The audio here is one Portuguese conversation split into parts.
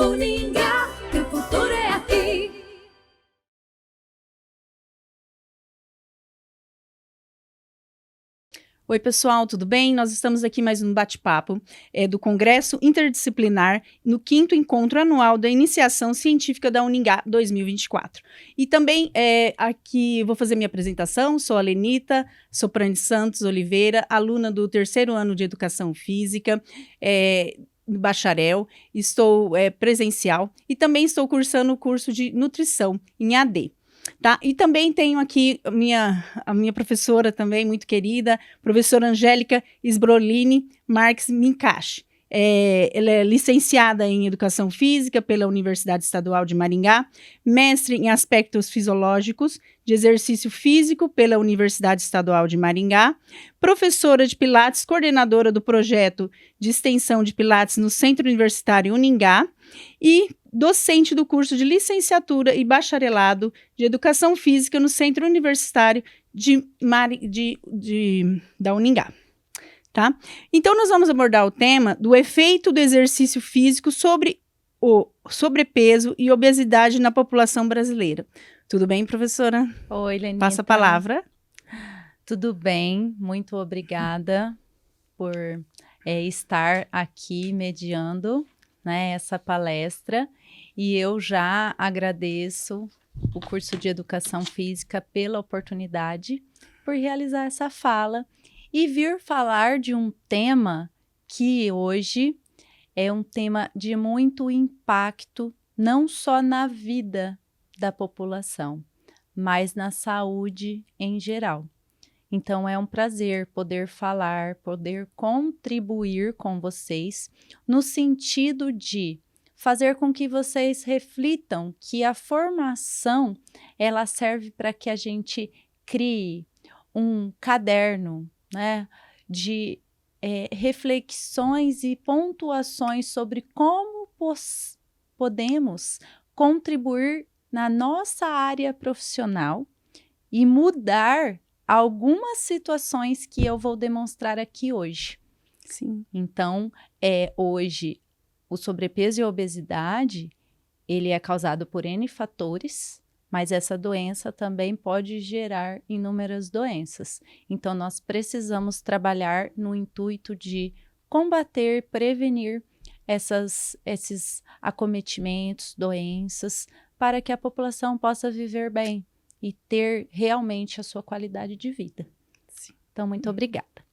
Uningá, que o futuro é aqui. Oi, pessoal, tudo bem? Nós estamos aqui mais um bate-papo do Congresso Interdisciplinar no 5º Encontro Anual da Iniciação Científica da Uningá 2024. E também aqui vou fazer minha apresentação, sou a Lenita Soprani Santos Oliveira, aluna do 3º ano de Educação Física, bacharel, estou presencial e também estou cursando o curso de Nutrição em AD. Tá? E também tenho aqui a minha professora também, muito querida, professora Angélica Sbrolini Marques Mincache. Ela é licenciada em Educação Física pela Universidade Estadual de Maringá, mestre em Aspectos Fisiológicos de Exercício Físico pela Universidade Estadual de Maringá, professora de Pilates, coordenadora do projeto de extensão de Pilates no Centro Universitário Uningá e docente do curso de licenciatura e bacharelado de Educação Física no Centro Universitário da Uningá. Tá? Então, nós vamos abordar o tema do efeito do exercício físico sobre o sobrepeso e obesidade na população brasileira. Tudo bem, professora? Oi, Lenita. Passa a palavra. Tudo bem, muito obrigada por estar aqui mediando, né, essa palestra. E eu já agradeço o curso de Educação Física pela oportunidade, por realizar essa fala e vir falar de um tema que hoje é um tema de muito impacto, não só na vida da população, mas na saúde em geral. Então, é um prazer poder falar, poder contribuir com vocês, no sentido de fazer com que vocês reflitam que a formação, ela serve para que a gente crie um caderno, né, de reflexões e pontuações sobre como podemos contribuir na nossa área profissional e mudar algumas situações que eu vou demonstrar aqui hoje. Sim. Então, hoje, o sobrepeso e a obesidade, ele é causado por N fatores, mas essa doença também pode gerar inúmeras doenças. Então, nós precisamos trabalhar no intuito de combater, prevenir esses acometimentos, doenças, para que a população possa viver bem e ter realmente a sua qualidade de vida. Sim. Então, muito obrigada.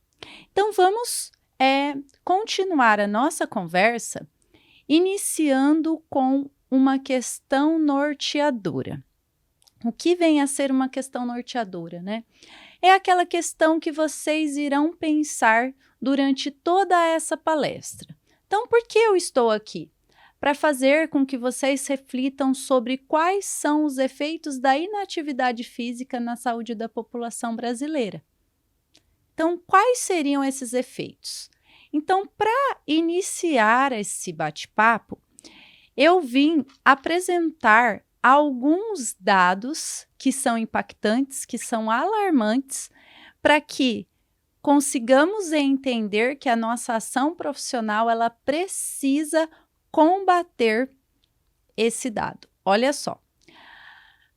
Então, vamos continuar a nossa conversa iniciando com uma questão norteadora. O que vem a ser uma questão norteadora, né? É aquela questão que vocês irão pensar durante toda essa palestra. Então, por que eu estou aqui? Para fazer com que vocês reflitam sobre quais são os efeitos da inatividade física na saúde da população brasileira. Então, quais seriam esses efeitos? Então, para iniciar esse bate-papo, eu vim apresentar alguns dados que são impactantes, que são alarmantes, para que consigamos entender que a nossa ação profissional ela precisa combater esse dado. Olha só,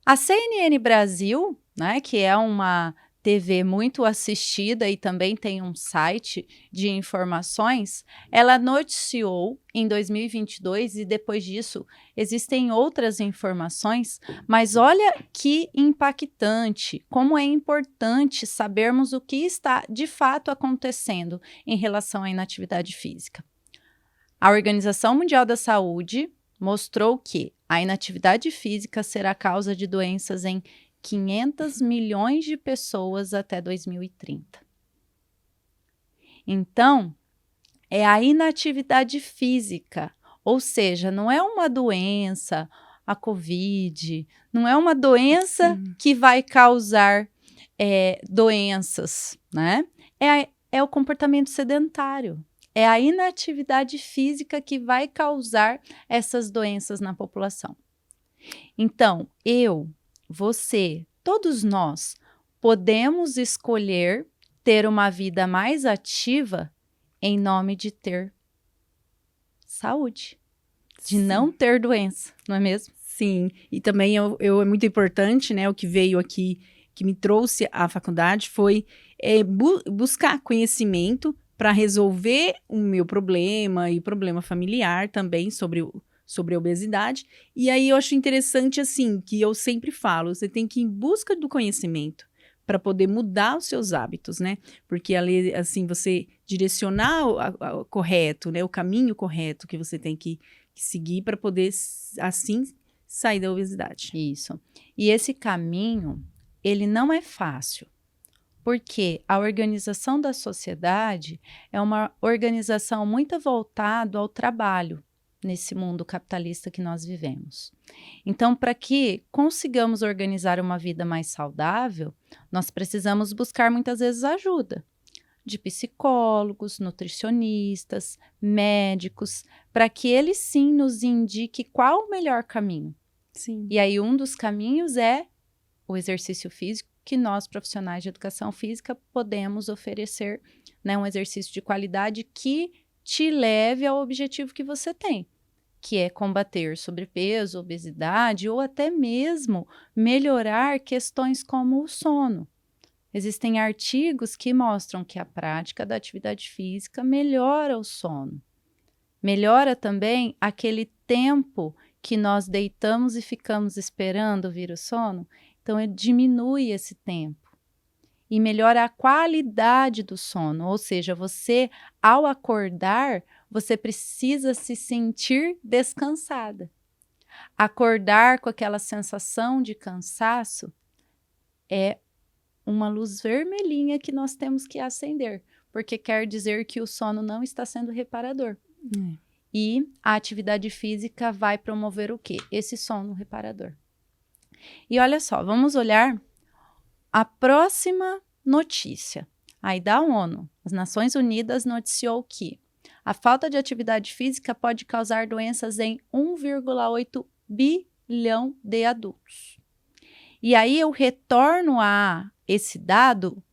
a CNN Brasil, né, que é uma TV muito assistida e também tem um site de informações, ela noticiou em 2022 e depois disso existem outras informações, mas olha que impactante, como é importante sabermos o que está de fato acontecendo em relação à inatividade física. A Organização Mundial da Saúde mostrou que a inatividade física será causa de doenças em 500 milhões de pessoas até 2030. Então, é a inatividade física, ou seja, não é uma doença, a Covid, não é uma doença que vai causar doenças, né? É o comportamento sedentário, é a inatividade física que vai causar essas doenças na população. Então, você, todos nós, podemos escolher ter uma vida mais ativa em nome de ter saúde. de não ter doença, não é mesmo? Sim, e também é muito importante, né, o que veio aqui, que me trouxe à faculdade, foi buscar conhecimento para resolver o meu problema e o problema familiar também sobre a obesidade. E aí eu acho interessante, assim, que eu sempre falo, você tem que ir em busca do conhecimento para poder mudar os seus hábitos, né? Porque ali, assim, você direcionar o correto, né, o caminho correto que você tem que seguir para poder, assim, sair da obesidade. Isso. E esse caminho, ele não é fácil, porque a organização da sociedade é uma organização muito voltada ao trabalho nesse mundo capitalista que nós vivemos. Então, para que consigamos organizar uma vida mais saudável, nós precisamos buscar muitas vezes ajuda de psicólogos, nutricionistas, médicos, para que eles sim nos indiquem qual o melhor caminho. Sim. E aí um dos caminhos é o exercício físico, que nós profissionais de educação física podemos oferecer, né, um exercício de qualidade que te leve ao objetivo que você tem, que é combater sobrepeso, obesidade ou até mesmo melhorar questões como o sono. Existem artigos que mostram que a prática da atividade física melhora o sono. Melhora também aquele tempo que nós deitamos e ficamos esperando vir o sono. Então, diminui esse tempo. E melhora a qualidade do sono. Ou seja, você, ao acordar, você precisa se sentir descansada. Acordar com aquela sensação de cansaço é uma luz vermelhinha que nós temos que acender, porque quer dizer que o sono não está sendo reparador. E a atividade física vai promover o quê? Esse sono reparador. E olha só, vamos olhar a próxima notícia. Aí da ONU, as Nações Unidas noticiou que a falta de atividade física pode causar doenças em 1,8 bilhão de adultos. E aí eu retorno a esse dado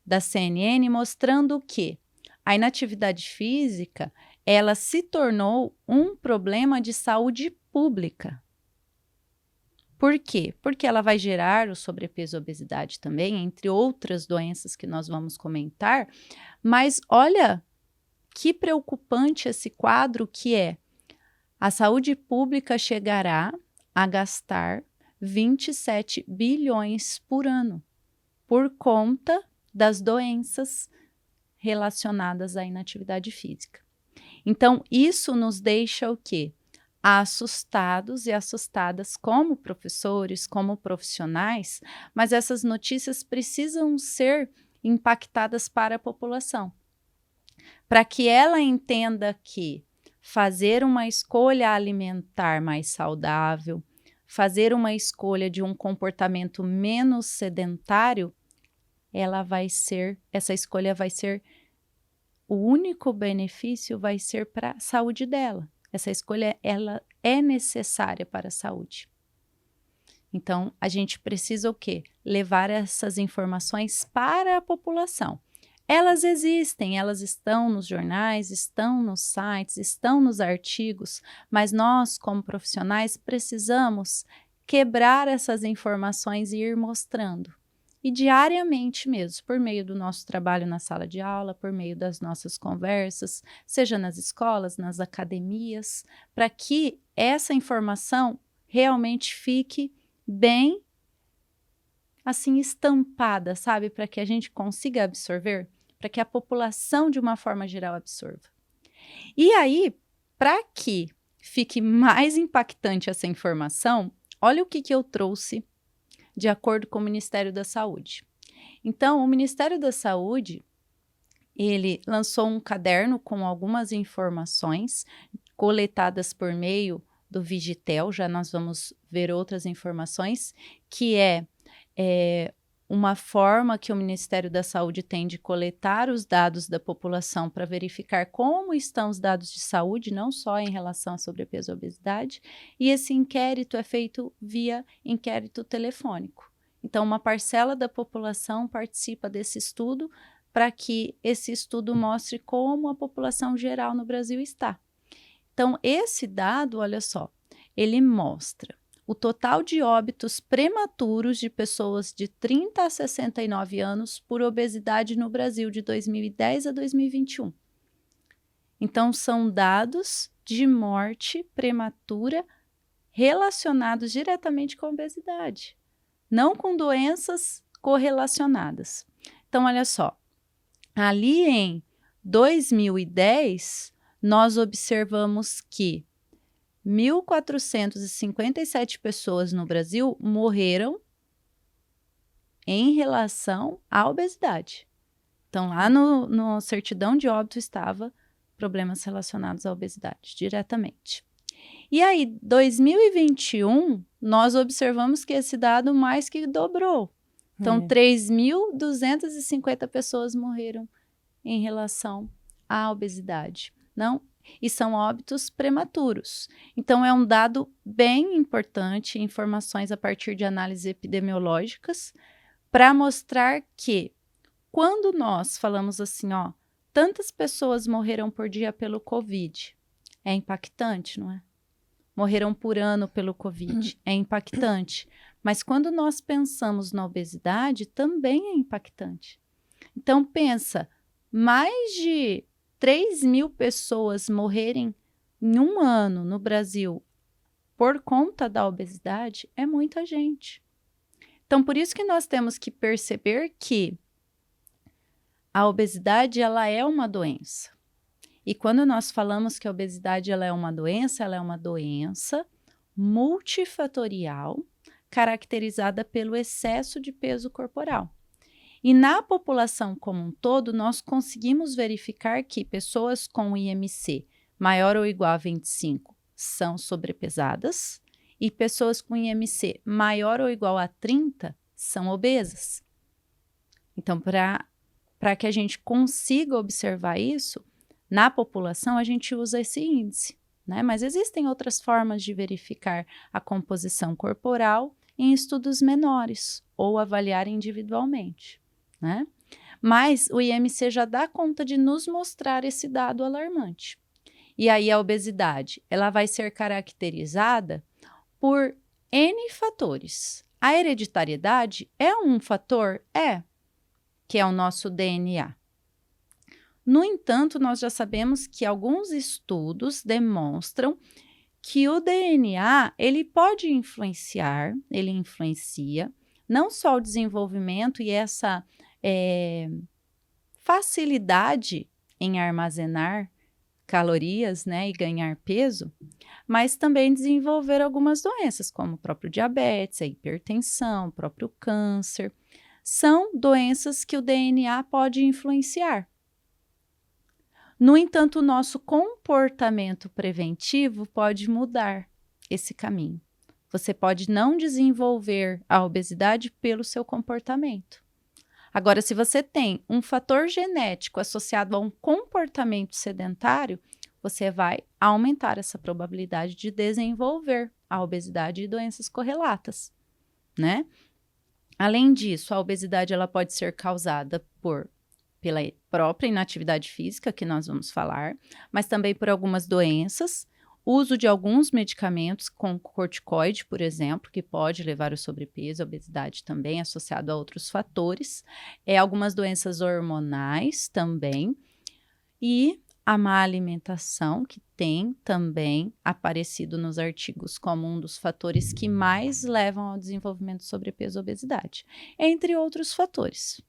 da CNN mostrando que a inatividade física, ela se tornou um problema de saúde pública. Por quê? Porque ela vai gerar o sobrepeso e a obesidade também, entre outras doenças que nós vamos comentar, mas olha que preocupante esse quadro que é: a saúde pública chegará a gastar 27 bilhões por ano por conta das doenças relacionadas à inatividade física. Então, isso nos deixa o quê? Assustados e assustadas como professores, como profissionais, mas essas notícias precisam ser impactadas para a população, para que ela entenda que fazer uma escolha alimentar mais saudável, fazer uma escolha de um comportamento menos sedentário, essa escolha vai ser, o único benefício vai ser para a saúde dela. Essa escolha, ela é necessária para a saúde. Então, a gente precisa o quê? Levar essas informações para a população. Elas existem, elas estão nos jornais, estão nos sites, estão nos artigos, mas nós, como profissionais, precisamos quebrar essas informações e ir mostrando. E diariamente mesmo, por meio do nosso trabalho na sala de aula, por meio das nossas conversas, seja nas escolas, nas academias, para que essa informação realmente fique bem, assim, estampada, sabe? Para que a gente consiga absorver, para que a população, de uma forma geral, absorva. E aí, para que fique mais impactante essa informação, olha o que eu trouxe de acordo com o Ministério da Saúde. Então, o Ministério da Saúde, ele lançou um caderno com algumas informações coletadas por meio do Vigitel, já nós vamos ver outras informações, que é uma forma que o Ministério da Saúde tem de coletar os dados da população para verificar como estão os dados de saúde, não só em relação a sobrepeso e obesidade, e esse inquérito é feito via inquérito telefônico. Então, uma parcela da população participa desse estudo para que esse estudo mostre como a população geral no Brasil está. Então, esse dado, olha só, ele mostra o total de óbitos prematuros de pessoas de 30 a 69 anos por obesidade no Brasil de 2010 a 2021. Então, são dados de morte prematura relacionados diretamente com a obesidade, não com doenças correlacionadas. Então, olha só, ali em 2010, nós observamos que 1.457 pessoas no Brasil morreram em relação à obesidade. Então, lá no certidão de óbito estava problemas relacionados à obesidade, diretamente. E aí, 2021, nós observamos que esse dado mais que dobrou. Então, 3.250 pessoas morreram em relação à obesidade. Não? E são óbitos prematuros. Então, é um dado bem importante, informações a partir de análises epidemiológicas, para mostrar que, quando nós falamos assim, ó, tantas pessoas morreram por dia pelo Covid, é impactante, não é? Morreram por ano pelo Covid, é impactante. Mas quando nós pensamos na obesidade, também é impactante. Então, pensa, mais de 3.000 pessoas morrerem em um ano no Brasil por conta da obesidade é muita gente. Então, por isso que nós temos que perceber que a obesidade ela é uma doença. E quando nós falamos que a obesidade ela é uma doença multifatorial caracterizada pelo excesso de peso corporal. E na população como um todo, nós conseguimos verificar que pessoas com IMC maior ou igual a 25 são sobrepesadas e pessoas com IMC maior ou igual a 30 são obesas. Então, para que a gente consiga observar isso, na população a gente usa esse índice, né? Mas existem outras formas de verificar a composição corporal em estudos menores ou avaliar individualmente, né? Mas o IMC já dá conta de nos mostrar esse dado alarmante. E aí a obesidade, ela vai ser caracterizada por N fatores. A hereditariedade é um fator? É, que é o nosso DNA. No entanto, nós já sabemos que alguns estudos demonstram que o DNA, ele pode influenciar, ele influencia não só o desenvolvimento e essa facilidade em armazenar calorias, né, e ganhar peso, mas também desenvolver algumas doenças, como o próprio diabetes, a hipertensão, o próprio câncer. São doenças que o DNA pode influenciar. No entanto, o nosso comportamento preventivo pode mudar esse caminho. Você pode não desenvolver a obesidade pelo seu comportamento. Agora, se você tem um fator genético associado a um comportamento sedentário, você vai aumentar essa probabilidade de desenvolver a obesidade e doenças correlatas, né? Além disso, a obesidade ela pode ser causada pela própria inatividade física, que nós vamos falar, mas também por algumas doenças, uso de alguns medicamentos, com corticoide, por exemplo, que pode levar ao sobrepeso, a obesidade também, associado a outros fatores, algumas doenças hormonais também, e a má alimentação, que tem também aparecido nos artigos como um dos fatores que mais levam ao desenvolvimento de sobrepeso e obesidade, entre outros fatores.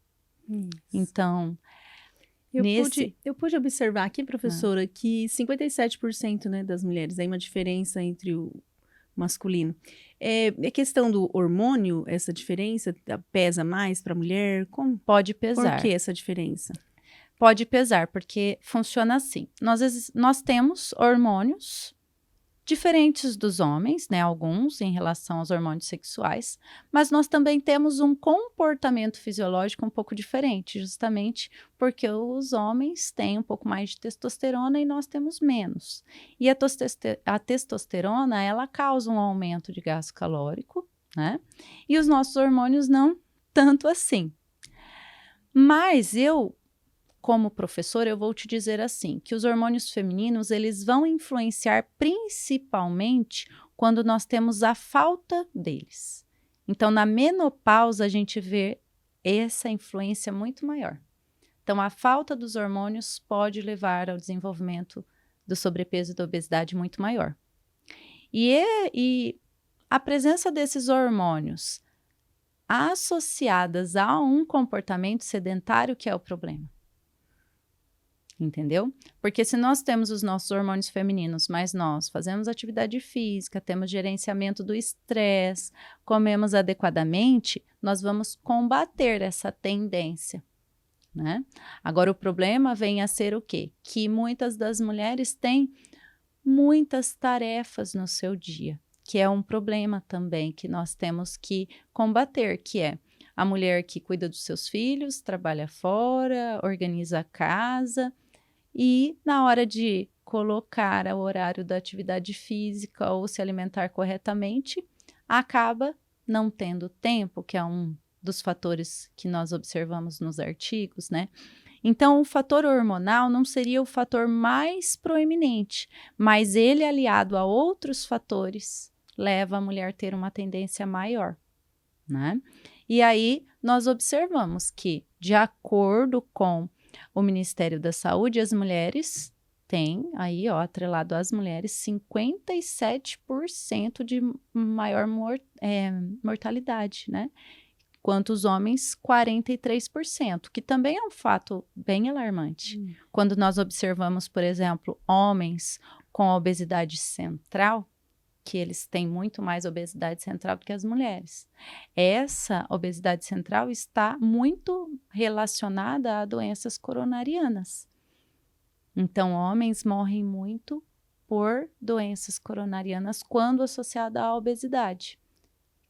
Então, eu pude observar aqui, professora, que 57%, né, das mulheres, aí uma diferença entre o masculino. É questão do hormônio, essa diferença pesa mais para a mulher? Como? Pode pesar. Por que essa diferença? Pode pesar, porque funciona assim. Nós temos hormônios diferentes dos homens, né? Alguns em relação aos hormônios sexuais, mas nós também temos um comportamento fisiológico um pouco diferente, justamente porque os homens têm um pouco mais de testosterona e nós temos menos. E a testosterona, ela causa um aumento de gasto calórico, né? E os nossos hormônios não tanto assim. Mas como professora, eu vou te dizer assim, que os hormônios femininos, eles vão influenciar principalmente quando nós temos a falta deles. Então, na menopausa, a gente vê essa influência muito maior. Então, a falta dos hormônios pode levar ao desenvolvimento do sobrepeso e da obesidade muito maior. E a presença desses hormônios associadas a um comportamento sedentário que é o problema. Entendeu? Porque se nós temos os nossos hormônios femininos, mas nós fazemos atividade física, temos gerenciamento do estresse, comemos adequadamente, nós vamos combater essa tendência, né? Agora, o problema vem a ser o quê? Que muitas das mulheres têm muitas tarefas no seu dia, que é um problema também que nós temos que combater, que é a mulher que cuida dos seus filhos, trabalha fora, organiza a casa e na hora de colocar o horário da atividade física ou se alimentar corretamente, acaba não tendo tempo, que é um dos fatores que nós observamos nos artigos, né? Então, o fator hormonal não seria o fator mais proeminente, mas ele, aliado a outros fatores, leva a mulher a ter uma tendência maior, né? E aí, nós observamos que, de acordo com o Ministério da Saúde, as mulheres têm, aí, ó, atrelado às mulheres, 57% de maior mortalidade, né? Quanto os homens, 43%, que também é um fato bem alarmante. Quando nós observamos, por exemplo, homens com obesidade central, que eles têm muito mais obesidade central do que as mulheres. Essa obesidade central está muito relacionada a doenças coronarianas. Então, homens morrem muito por doenças coronarianas quando associada à obesidade,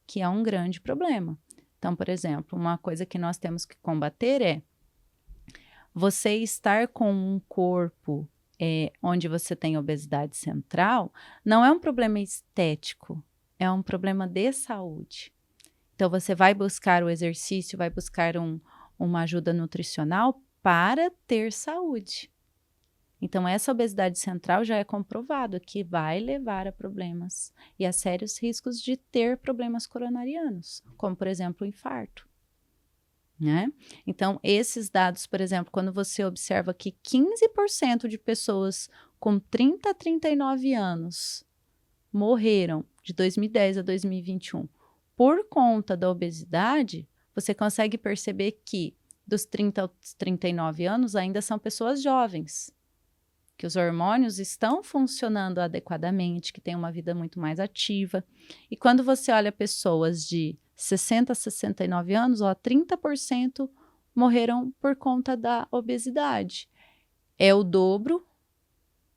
que é um grande problema. Então, por exemplo, uma coisa que nós temos que combater é você estar com um corpo onde você tem obesidade central, não é um problema estético, é um problema de saúde. Então, você vai buscar o exercício, vai buscar uma ajuda nutricional para ter saúde. Então, essa obesidade central já é comprovado que vai levar a problemas e a sérios riscos de ter problemas coronarianos, como, por exemplo, o infarto. Né? Então, esses dados, por exemplo, quando você observa que 15% de pessoas com 30 a 39 anos morreram de 2010 a 2021 por conta da obesidade, você consegue perceber que dos 30 aos 39 anos ainda são pessoas jovens, que os hormônios estão funcionando adequadamente, que têm uma vida muito mais ativa. E quando você olha pessoas de 60 a 69 anos, 30% morreram por conta da obesidade. É o dobro,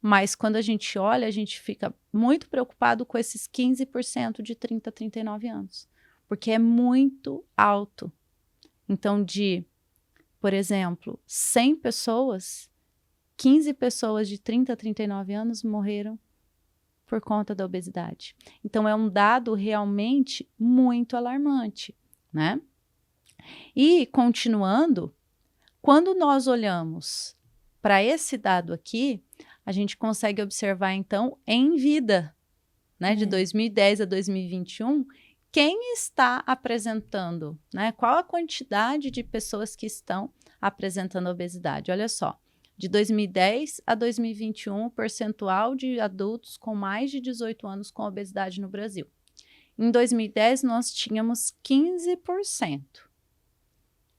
mas quando a gente olha, a gente fica muito preocupado com esses 15% de 30 a 39 anos, porque é muito alto. Então, por exemplo, 100 pessoas, 15 pessoas de 30 a 39 anos morreram por conta da obesidade. Então, é um dado realmente muito alarmante, né? E, continuando, quando nós olhamos para esse dado aqui, a gente consegue observar, então, em vida, né, de 2010 a 2021, quem está apresentando, né? Qual a quantidade de pessoas que estão apresentando obesidade? Olha só. De 2010 a 2021, o percentual de adultos com mais de 18 anos com obesidade no Brasil. Em 2010, nós tínhamos 15%.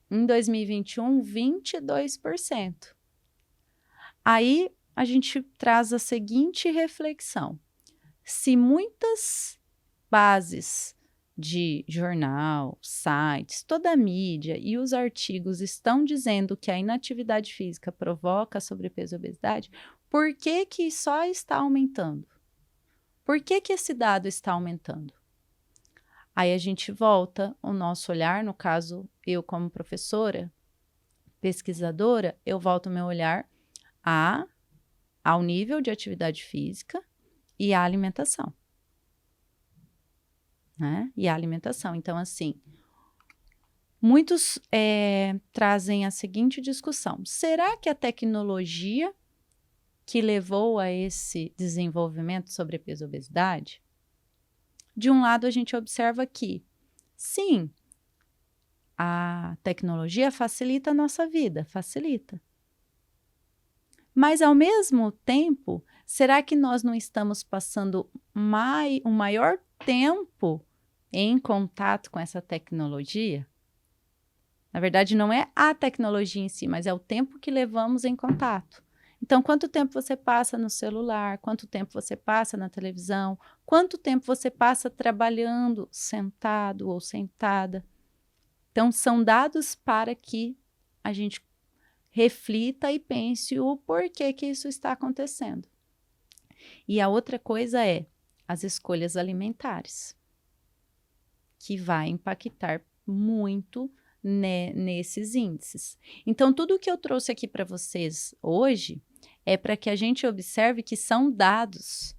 Em 2021, 22%. Aí, a gente traz a seguinte reflexão. Se muitas bases de jornal, sites, toda a mídia e os artigos estão dizendo que a inatividade física provoca sobrepeso e obesidade, por que que só está aumentando? Por que que esse dado está aumentando? Aí a gente volta o nosso olhar, no caso, eu como professora, pesquisadora, eu volto o meu olhar ao nível de atividade física e à alimentação. Né? E a alimentação. Então, assim, muitos trazem a seguinte discussão: será que a tecnologia que levou a esse desenvolvimento sobrepeso e obesidade? De um lado, a gente observa que, sim, a tecnologia facilita a nossa vida, facilita. Mas, ao mesmo tempo, será que nós não estamos passando um maior tempo em contato com essa tecnologia? Na verdade, não é a tecnologia em si, mas é o tempo que levamos em contato. Então, quanto tempo você passa no celular? Quanto tempo você passa na televisão? Quanto tempo você passa trabalhando sentado ou sentada? Então, são dados para que a gente reflita e pense o porquê que isso está acontecendo. E a outra coisa é as escolhas alimentares, que vai impactar muito nesses índices. Então, tudo que eu trouxe aqui para vocês hoje é para que a gente observe que são dados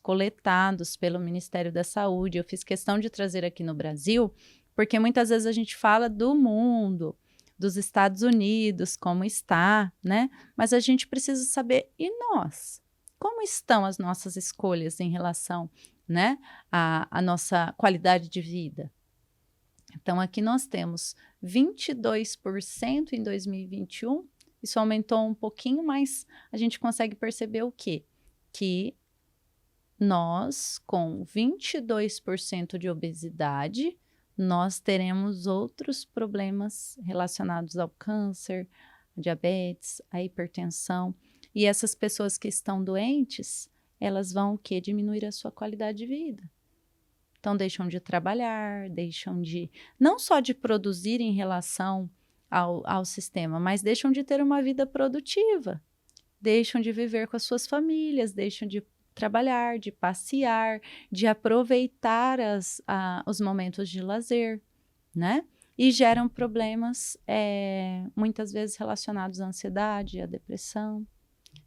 coletados pelo Ministério da Saúde. Eu fiz questão de trazer aqui no Brasil, porque muitas vezes a gente fala do mundo, dos Estados Unidos, como está, né? Mas a gente precisa saber, e nós? Como estão as nossas escolhas em relação, né, à nossa qualidade de vida? Então, aqui nós temos 22% em 2021, isso aumentou um pouquinho, mas a gente consegue perceber o quê? Que nós, com 22% de obesidade, nós teremos outros problemas relacionados ao câncer, a diabetes, a hipertensão. E essas pessoas que estão doentes, elas vão o quê? Diminuir a sua qualidade de vida. Então, deixam de trabalhar, deixam de, não só de produzir em relação ao sistema, mas deixam de ter uma vida produtiva, deixam de viver com as suas famílias, deixam de trabalhar, de passear, de aproveitar os momentos de lazer, né? E geram problemas, muitas vezes relacionados à ansiedade, à depressão,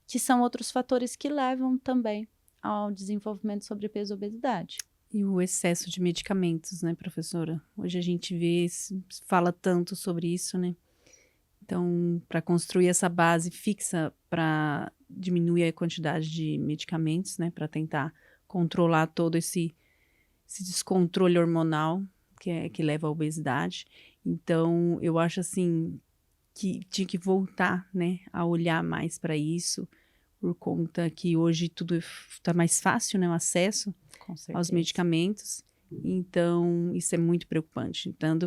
que são outros fatores que levam também ao desenvolvimento de sobrepeso e obesidade. E o excesso de medicamentos, né, professora? Hoje a gente fala tanto sobre isso, né? Então, para construir essa base fixa para diminuir a quantidade de medicamentos, né, para tentar controlar todo esse descontrole hormonal que leva à obesidade. Então, eu acho assim que tinha que voltar, né, a olhar mais para isso, por conta que hoje tudo está mais fácil, né, o acesso aos medicamentos. Então, isso é muito preocupante. Então,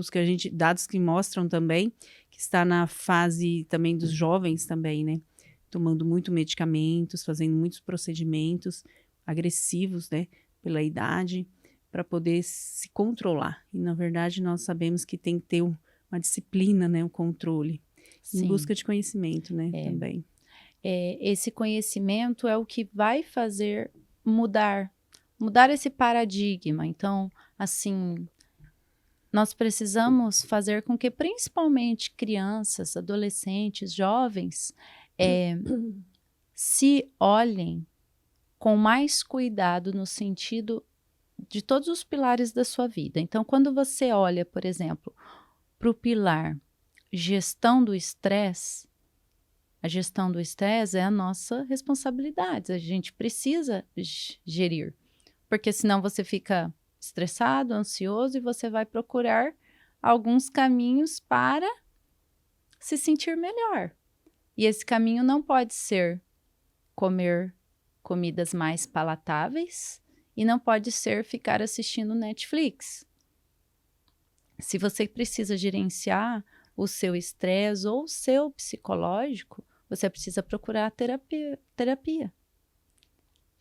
dados que mostram também que está na fase também dos jovens também, né? Tomando muito medicamentos, fazendo muitos procedimentos agressivos, né? Pela idade, para poder se controlar. E, na verdade, nós sabemos que tem que ter uma disciplina, né? Um controle. Sim. Em busca de conhecimento, né? Também. Esse conhecimento é o que vai fazer mudar esse paradigma. Então, assim, nós precisamos fazer com que principalmente crianças, adolescentes, jovens, se olhem com mais cuidado no sentido de todos os pilares da sua vida. Então, quando você olha, por exemplo, para o pilar gestão do estresse, a gestão do estresse é a nossa responsabilidade. A gente precisa gerir. Porque senão você fica estressado, ansioso e você vai procurar alguns caminhos para se sentir melhor. E esse caminho não pode ser comer comidas mais palatáveis e não pode ser ficar assistindo Netflix. Se você precisa gerenciar o seu estresse ou o seu psicológico, você precisa procurar terapia.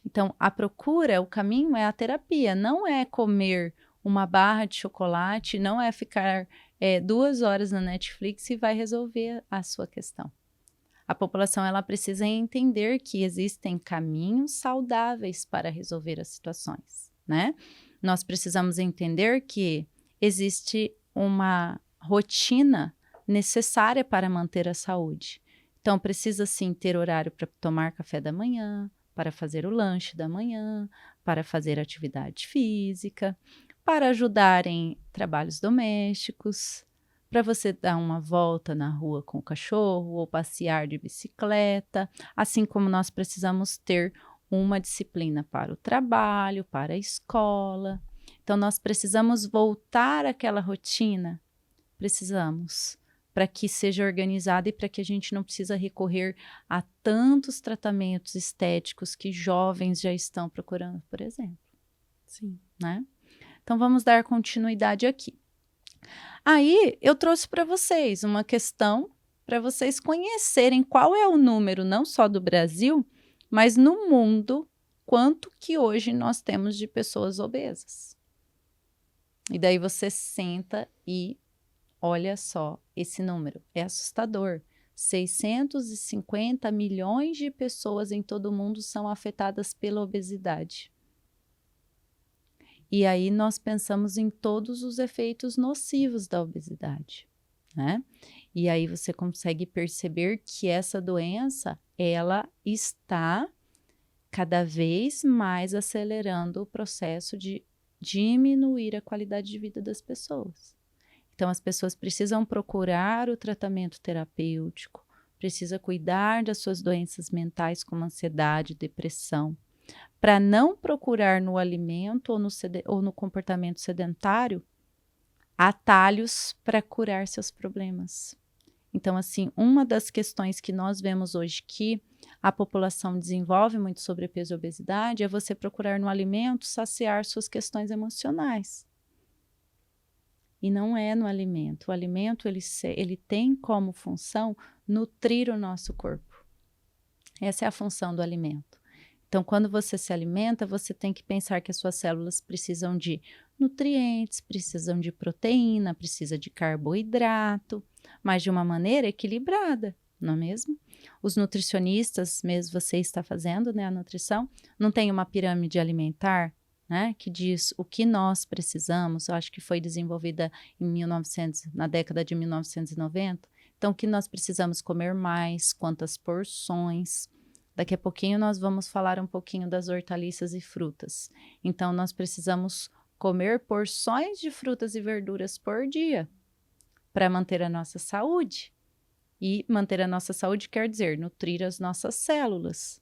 Então, a procura, o caminho é a terapia, não é comer uma barra de chocolate, não é ficar 2 horas na Netflix e vai resolver a sua questão. A população ela precisa entender que existem caminhos saudáveis para resolver as situações, né? Nós precisamos entender que existe uma rotina necessária para manter a saúde. Então, precisa sim ter horário para tomar café da manhã, para fazer o lanche da manhã, para fazer atividade física, para ajudar em trabalhos domésticos, para você dar uma volta na rua com o cachorro ou passear de bicicleta, assim como nós precisamos ter uma disciplina para o trabalho, para a escola. Então, nós precisamos voltar àquela rotina, precisamos, para que seja organizada e para que a gente não precisa recorrer a tantos tratamentos estéticos que jovens já estão procurando, por exemplo. Sim. Né? Então, vamos dar continuidade aqui. Aí, eu trouxe para vocês uma questão para vocês conhecerem qual é o número, não só do Brasil, mas no mundo, quanto que hoje nós temos de pessoas obesas. E daí você senta e olha só esse número, é assustador. 650 milhões de pessoas em todo o mundo são afetadas pela obesidade. E aí nós pensamos em todos os efeitos nocivos da obesidade, né? E aí você consegue perceber que essa doença, ela está cada vez mais acelerando o processo de diminuir a qualidade de vida das pessoas. Então, as pessoas precisam procurar o tratamento terapêutico, precisa cuidar das suas doenças mentais como ansiedade, depressão, para não procurar no alimento ou no comportamento sedentário atalhos para curar seus problemas. Então, assim, uma das questões que nós vemos hoje que a população desenvolve muito sobrepeso e obesidade é você procurar no alimento saciar suas questões emocionais. E não é no alimento. O alimento, ele tem como função nutrir o nosso corpo. Essa é a função do alimento. Então, quando você se alimenta, você tem que pensar que as suas células precisam de nutrientes, precisam de proteína, precisa de carboidrato, mas de uma maneira equilibrada, não é mesmo? Os nutricionistas, mesmo você está fazendo, né, a nutrição, não tem uma pirâmide alimentar, né, que diz o que nós precisamos. Eu acho que foi desenvolvida na década de 1990. Então, o que nós precisamos comer mais, quantas porções. Daqui a pouquinho nós vamos falar um pouquinho das hortaliças e frutas. Então, nós precisamos comer porções de frutas e verduras por dia para manter a nossa saúde. E manter a nossa saúde quer dizer nutrir as nossas células.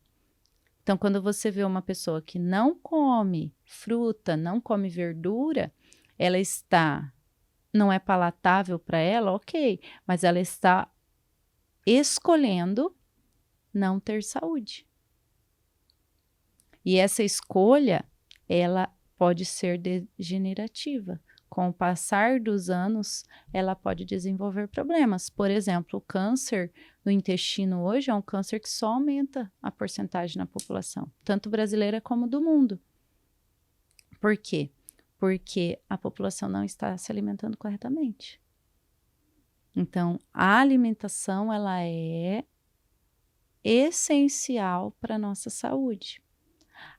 Então, quando você vê uma pessoa que não come fruta, não come verdura, ela não é palatável para ela, ok, mas ela está escolhendo não ter saúde. E essa escolha, ela pode ser degenerativa. Com o passar dos anos, ela pode desenvolver problemas. Por exemplo, o câncer no intestino hoje é um câncer que só aumenta a porcentagem na população, tanto brasileira como do mundo. Por quê? Porque a população não está se alimentando corretamente. Então, a alimentação, ela é essencial para a nossa saúde.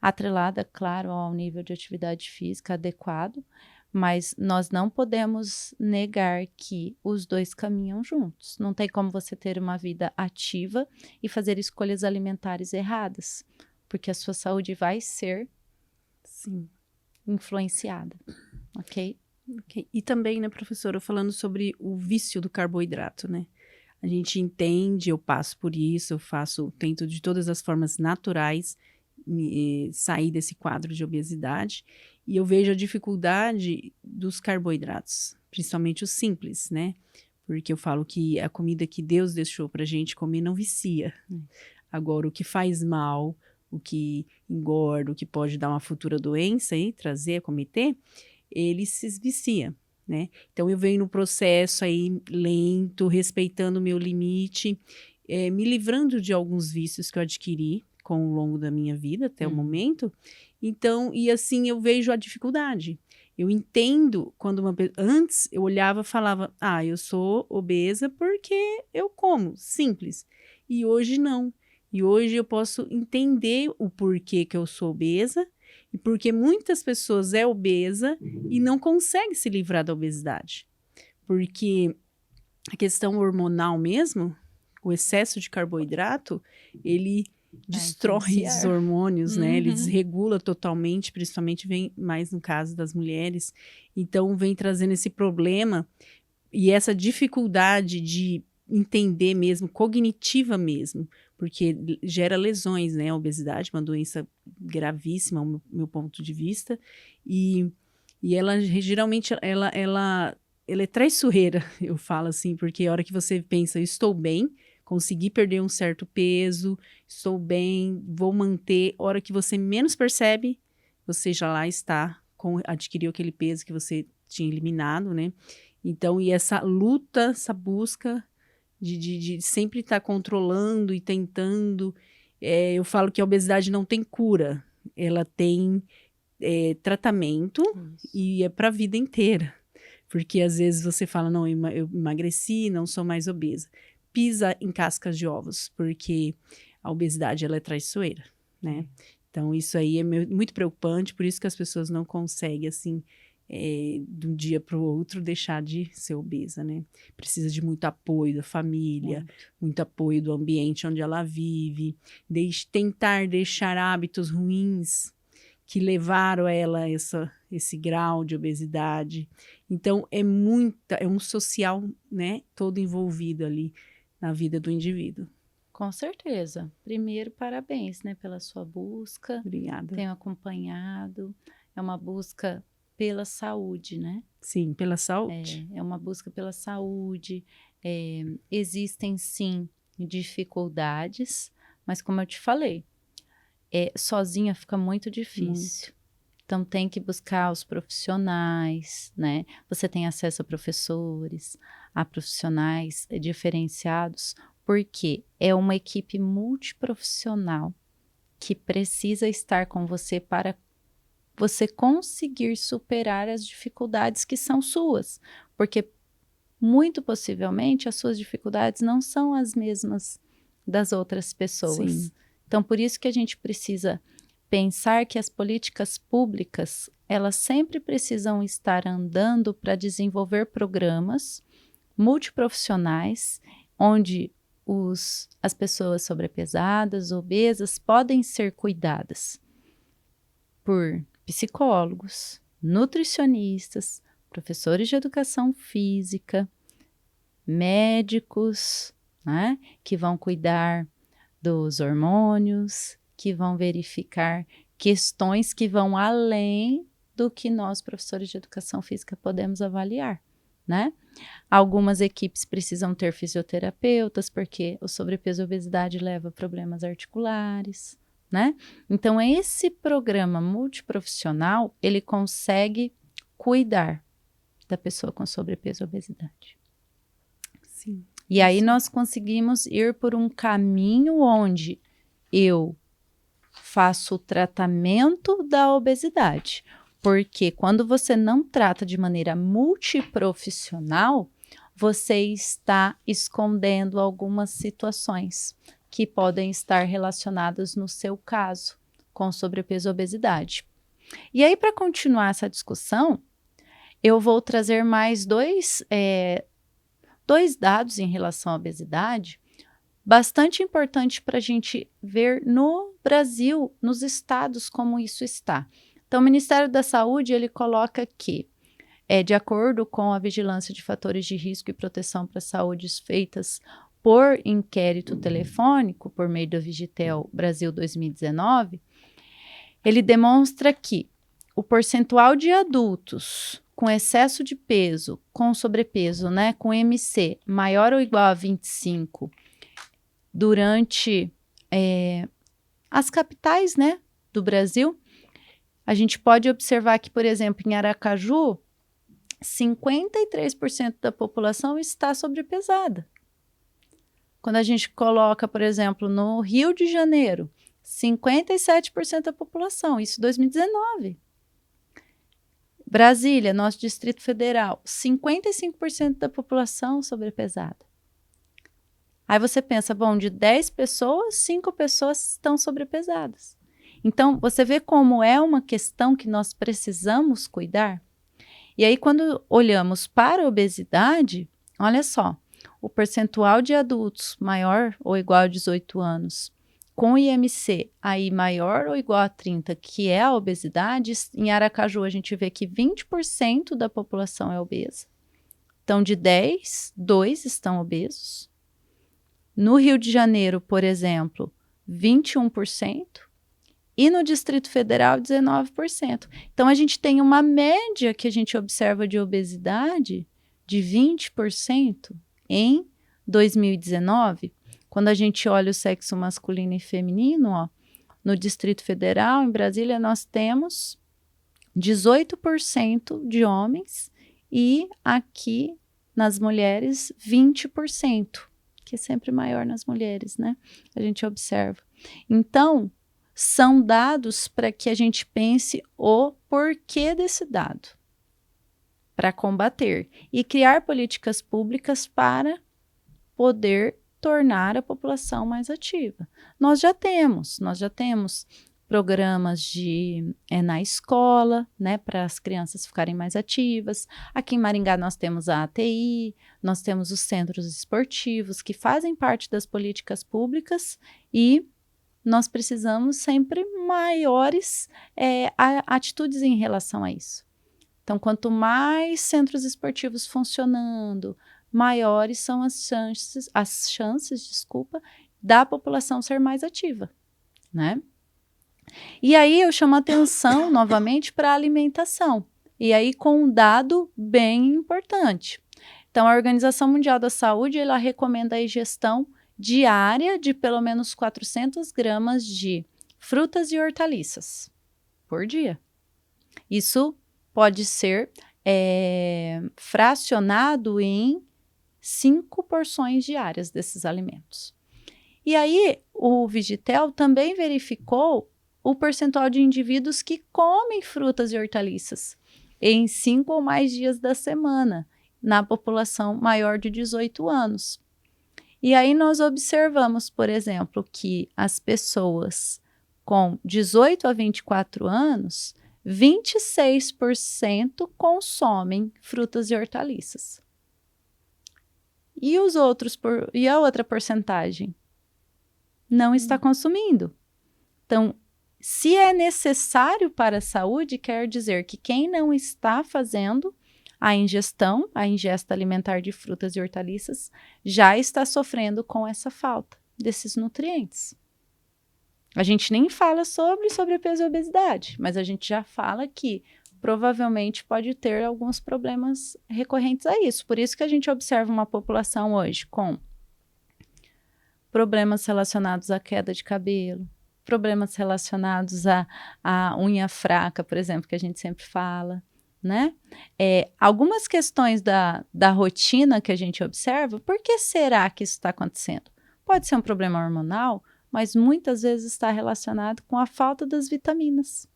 Atrelada, claro, ao nível de atividade física adequado, mas nós não podemos negar que os dois caminham juntos. Não tem como você ter uma vida ativa e fazer escolhas alimentares erradas, porque a sua saúde vai ser, sim, influenciada, ok? E também, né, professora, falando sobre o vício do carboidrato, né? A gente entende, eu passo por isso, tento de todas as formas naturais sair desse quadro de obesidade, e eu vejo a dificuldade dos carboidratos, principalmente os simples, né? Porque eu falo que a comida que Deus deixou pra gente comer não vicia. Agora, o que faz mal, o que engorda, o que pode dar uma futura doença e trazer, cometer, ele se vicia, né? Então, eu venho no processo aí lento, respeitando o meu limite, me livrando de alguns vícios que eu adquiri ao longo da minha vida até o momento. Então, e assim, eu vejo a dificuldade. Eu entendo quando antes eu olhava e falava, eu sou obesa porque eu como, simples. E hoje não. E hoje eu posso entender o porquê que eu sou obesa e porque muitas pessoas é obesa e não consegue se livrar da obesidade. Porque a questão hormonal mesmo, o excesso de carboidrato, ele destrói esses hormônios, né? Ele Uhum. desregula totalmente, principalmente vem mais no caso das mulheres. Então, vem trazendo esse problema e essa dificuldade de entender mesmo, cognitiva mesmo, porque gera lesões, né? A obesidade, uma doença gravíssima, ao meu ponto de vista, e ela geralmente ela é traiçoeira, eu falo assim, porque a hora que você pensa, eu estou bem, consegui perder um certo peso, estou bem, vou manter, a hora que você menos percebe, você já lá está, adquiriu aquele peso que você tinha eliminado, né? Então, e essa luta, essa busca de sempre estar controlando e tentando, eu falo que a obesidade não tem cura, ela tem tratamento e é para a vida inteira. Porque às vezes você fala, não, eu emagreci, não sou mais obesa. Pisa em cascas de ovos, porque a obesidade ela é traiçoeira, né? Então isso aí é muito preocupante, por isso que as pessoas não conseguem, assim, de um dia para o outro deixar de ser obesa, né? Precisa de muito apoio da família, muito apoio do ambiente onde ela vive, tentar deixar hábitos ruins que levaram a ela esse grau de obesidade. Então, é um social, né, todo envolvido ali na vida do indivíduo. Com certeza. Primeiro, parabéns, né, pela sua busca. Obrigada. Tenho acompanhado. É uma busca pela saúde, né? Sim, pela saúde. É uma busca pela saúde. Existem, sim, dificuldades, mas como eu te falei, sozinha fica muito difícil. Então, tem que buscar os profissionais, né? Você tem acesso a professores, a profissionais diferenciados, porque é uma equipe multiprofissional que precisa estar com você para você conseguir superar as dificuldades que são suas. Porque, muito possivelmente, as suas dificuldades não são as mesmas das outras pessoas. Sim. Então, por isso que a gente precisa pensar que as políticas públicas, elas sempre precisam estar andando para desenvolver programas multiprofissionais, onde as pessoas sobrepesadas, obesas, podem ser cuidadas por psicólogos, nutricionistas, professores de educação física, médicos, né, que vão cuidar dos hormônios, que vão verificar questões que vão além do que nós, professores de educação física, podemos avaliar, né? Algumas equipes precisam ter fisioterapeutas, porque o sobrepeso e a obesidade leva a problemas articulares, né? Então, esse programa multiprofissional, ele consegue cuidar da pessoa com sobrepeso e obesidade. Sim. E aí nós conseguimos ir por um caminho onde eu faço o tratamento da obesidade, porque quando você não trata de maneira multiprofissional, você está escondendo algumas situações que podem estar relacionadas no seu caso com sobrepeso e obesidade. E aí, para continuar essa discussão, eu vou trazer mais dois dados em relação à obesidade, bastante importante para a gente ver no Brasil, nos estados, como isso está. Então, o Ministério da Saúde, ele coloca que, de acordo com a vigilância de fatores de risco e proteção para a saúde feitas por inquérito telefônico, por meio do Vigitel Brasil 2019, ele demonstra que o percentual de adultos com excesso de peso, com sobrepeso, né, com MC maior ou igual a 25, durante as capitais, né, do Brasil, a gente pode observar que, por exemplo, em Aracaju, 53% da população está sobrepesada. Quando a gente coloca, por exemplo, no Rio de Janeiro, 57% da população, isso em 2019. Brasília, nosso Distrito Federal, 55% da população sobrepesada. Aí você pensa, bom, de 10 pessoas, 5 pessoas estão sobrepesadas. Então, você vê como é uma questão que nós precisamos cuidar? E aí, quando olhamos para a obesidade, olha só, o percentual de adultos maior ou igual a 18 anos com IMC aí maior ou igual a 30, que é a obesidade, em Aracaju a gente vê que 20% da população é obesa. Então, de 10, 2 estão obesos. No Rio de Janeiro, por exemplo, 21%. E no Distrito Federal, 19%. Então, a gente tem uma média que a gente observa de obesidade de 20% em 2019. Quando a gente olha o sexo masculino e feminino, ó, no Distrito Federal, em Brasília, nós temos 18% de homens e aqui nas mulheres 20%, que é sempre maior nas mulheres, né? A gente observa. Então, são dados para que a gente pense o porquê desse dado, para combater e criar políticas públicas para poder tornar a população mais ativa. Nós já temos programas na escola, né, para as crianças ficarem mais ativas. Aqui em Maringá nós temos a ATI, nós temos os centros esportivos que fazem parte das políticas públicas e nós precisamos sempre maiores atitudes em relação a isso. Então, quanto mais centros esportivos funcionando, maiores são as chances, da população ser mais ativa, né? E aí eu chamo a atenção novamente para a alimentação, e aí com um dado bem importante. Então, a Organização Mundial da Saúde, ela recomenda a ingestão diária de pelo menos 400 gramas de frutas e hortaliças por dia. Isso pode ser fracionado em 5 porções diárias desses alimentos. E aí, o Vigitel também verificou o percentual de indivíduos que comem frutas e hortaliças em 5 ou mais dias da semana, na população maior de 18 anos. E aí nós observamos, por exemplo, que as pessoas com 18 a 24 anos, 26% consomem frutas e hortaliças. E a outra porcentagem? Não está consumindo. Então, se é necessário para a saúde, quer dizer que quem não está fazendo a ingesta alimentar de frutas e hortaliças, já está sofrendo com essa falta desses nutrientes. A gente nem fala sobre sobrepeso e obesidade, mas a gente já fala que provavelmente pode ter alguns problemas recorrentes a isso. Por isso que a gente observa uma população hoje com problemas relacionados à queda de cabelo, problemas relacionados à unha fraca, por exemplo, que a gente sempre fala, né? Algumas questões da rotina que a gente observa, por que será que isso está acontecendo? Pode ser um problema hormonal, mas muitas vezes está relacionado com a falta das vitaminas,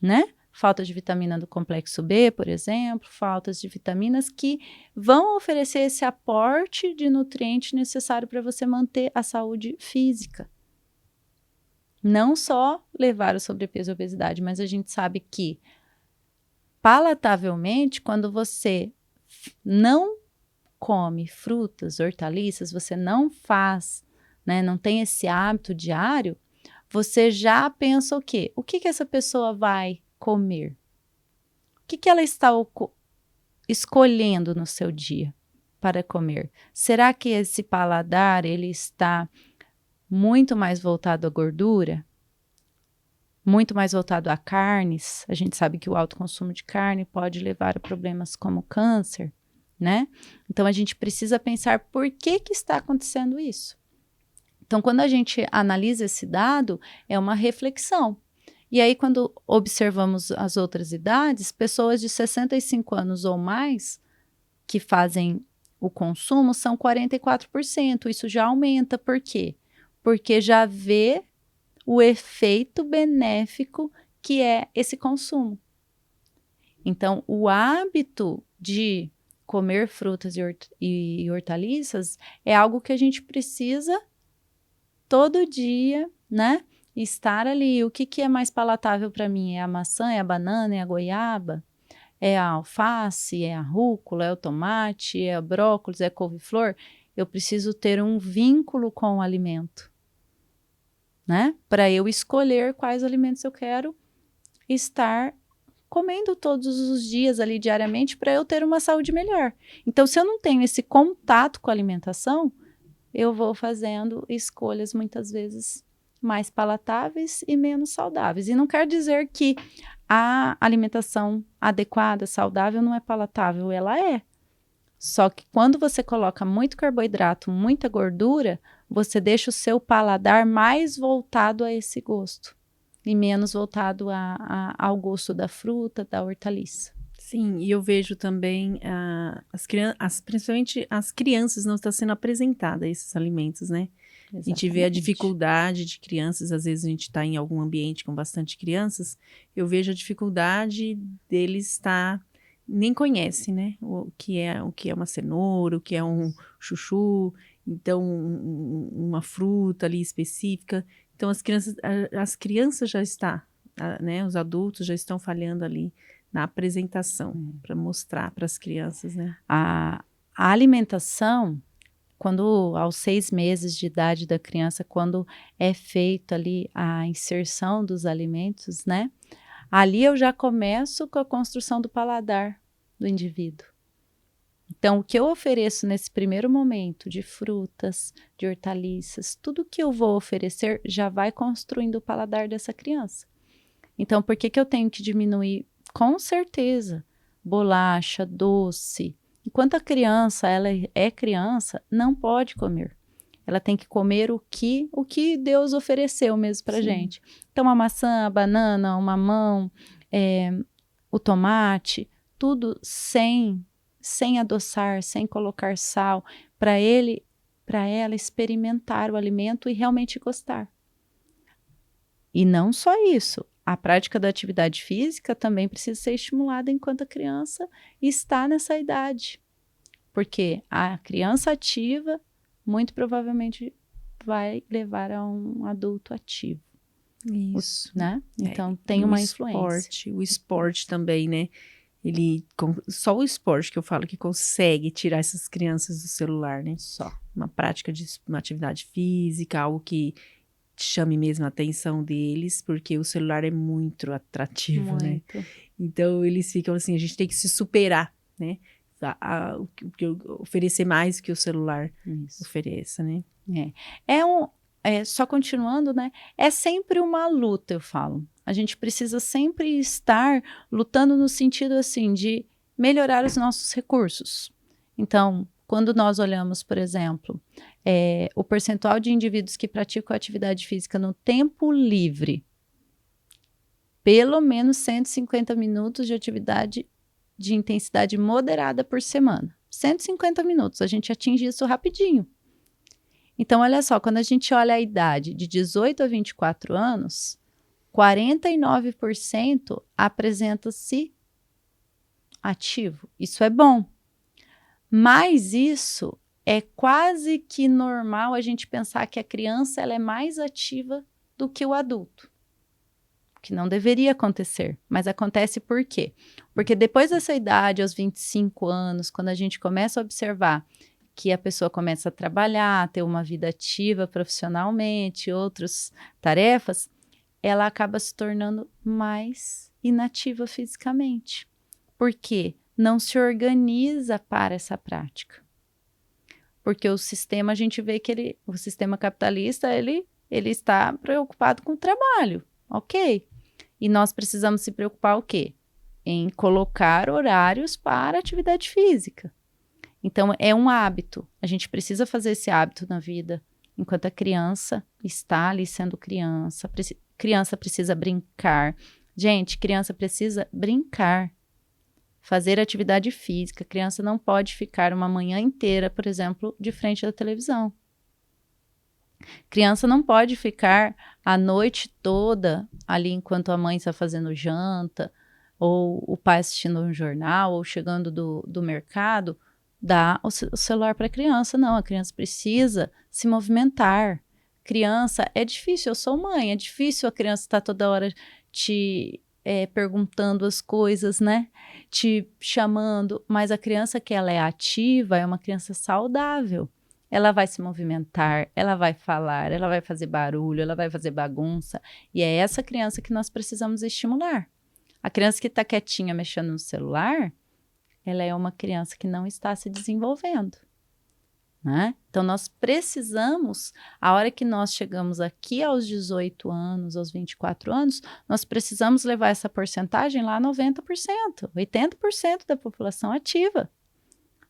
né? Falta de vitamina do complexo B, por exemplo, faltas de vitaminas que vão oferecer esse aporte de nutriente necessário para você manter a saúde física. Não só levar o sobrepeso e a obesidade, mas a gente sabe que palatavelmente, quando você não come frutas, hortaliças, você não faz, né, não tem esse hábito diário, você já pensa o quê? O que essa pessoa vai comer? O que ela está escolhendo no seu dia para comer? Será que esse paladar ele está muito mais voltado à gordura? Muito mais voltado a carnes? A gente sabe que o alto consumo de carne pode levar a problemas como câncer, né? Então, a gente precisa pensar por que está acontecendo isso. Então, quando a gente analisa esse dado, é uma reflexão. E aí, quando observamos as outras idades, pessoas de 65 anos ou mais que fazem o consumo são 44%. Isso já aumenta. Por quê? Porque já vê o efeito benéfico que é esse consumo. Então, o hábito de comer frutas e hortaliças é algo que a gente precisa todo dia, né? Estar ali. O que é mais palatável para mim? É a maçã, é a banana, é a goiaba? É a alface, é a rúcula, é o tomate, é o brócolis, é a couve-flor? Eu preciso ter um vínculo com o alimento. né? Para eu escolher quais alimentos eu quero estar comendo todos os dias ali diariamente para eu ter uma saúde melhor. Então, se eu não tenho esse contato com a alimentação, eu vou fazendo escolhas muitas vezes mais palatáveis e menos saudáveis. E não quer dizer que a alimentação adequada, saudável, não é palatável, ela é. Só que quando você coloca muito carboidrato, muita gordura, você deixa o seu paladar mais voltado a esse gosto e menos voltado ao gosto da fruta, da hortaliça. Sim, e eu vejo também principalmente as crianças não estão sendo apresentadas a esses alimentos, né? A gente vê a dificuldade de crianças, às vezes a gente está em algum ambiente com bastante crianças, eu vejo a dificuldade deles estar, nem conhece, né? O que é uma cenoura, o que é um chuchu, então uma fruta ali específica. Então as crianças já estão, né? Os adultos já estão falhando ali na apresentação, para mostrar para as crianças, né? A alimentação, quando aos 6 meses de idade da criança, quando é feita ali a inserção dos alimentos, né? Ali eu já começo com a construção do paladar do indivíduo. Então, o que eu ofereço nesse primeiro momento de frutas, de hortaliças, tudo que eu vou oferecer já vai construindo o paladar dessa criança. Então, por que eu tenho que diminuir? Com certeza, bolacha, doce. Enquanto a criança, ela é criança, não pode comer. Ela tem que comer o que Deus ofereceu mesmo para gente. Então, a maçã, a banana, o mamão, o tomate, tudo sem adoçar, sem colocar sal, para ela experimentar o alimento e realmente gostar. E não só isso, a prática da atividade física também precisa ser estimulada enquanto a criança está nessa idade. Porque a criança ativa, muito provavelmente, vai levar a um adulto ativo. Isso. Né? Então, tem uma influência. O esporte também, né? Só o esporte que eu falo que consegue tirar essas crianças do celular, né? Só. Uma prática de uma atividade física, algo que chame mesmo a atenção deles, porque o celular é muito atrativo, né? Então, eles ficam assim, a gente tem que se superar, né? Oferecer mais que o celular ofereça, né? Só continuando, né? É sempre uma luta, eu falo. A gente precisa sempre estar lutando no sentido, assim, de melhorar os nossos recursos. Então, quando nós olhamos, por exemplo, o percentual de indivíduos que praticam atividade física no tempo livre, pelo menos 150 minutos de atividade de intensidade moderada por semana. 150 minutos, a gente atinge isso rapidinho. Então, olha só, quando a gente olha a idade de 18 a 24 anos, 49% apresenta-se ativo. Isso é bom. Mas isso é quase que normal a gente pensar que a criança ela é mais ativa do que o adulto. Que não deveria acontecer, mas acontece por quê? Porque depois dessa idade, aos 25 anos, quando a gente começa a observar que a pessoa começa a trabalhar, ter uma vida ativa profissionalmente, outras tarefas, ela acaba se tornando mais inativa fisicamente. Por quê? Não se organiza para essa prática. Porque o sistema, a gente vê que o sistema capitalista, ele está preocupado com o trabalho, ok? E nós precisamos se preocupar o quê? Em colocar horários para atividade física. Então, é um hábito. A gente precisa fazer esse hábito na vida. Enquanto a criança está ali sendo criança, criança precisa brincar. Gente, criança precisa brincar. Fazer atividade física. Criança não pode ficar uma manhã inteira, por exemplo, de frente da televisão. Criança não pode ficar a noite toda ali enquanto a mãe está fazendo janta, ou o pai assistindo um jornal, ou chegando do mercado, dá o celular para a criança. Não, a criança precisa se movimentar. Criança, é difícil, eu sou mãe, é difícil a criança estar toda hora te perguntando as coisas, né? Te chamando, mas a criança que ela é ativa é uma criança saudável. ela vai se movimentar, ela vai falar, ela vai fazer barulho, ela vai fazer bagunça. E é essa criança que nós precisamos estimular. A criança que está quietinha mexendo no celular, ela é uma criança que não está se desenvolvendo, né? Então, nós precisamos, a hora que nós chegamos aqui aos 18 anos, aos 24 anos, nós precisamos levar essa porcentagem lá a 90%, 80% da população ativa,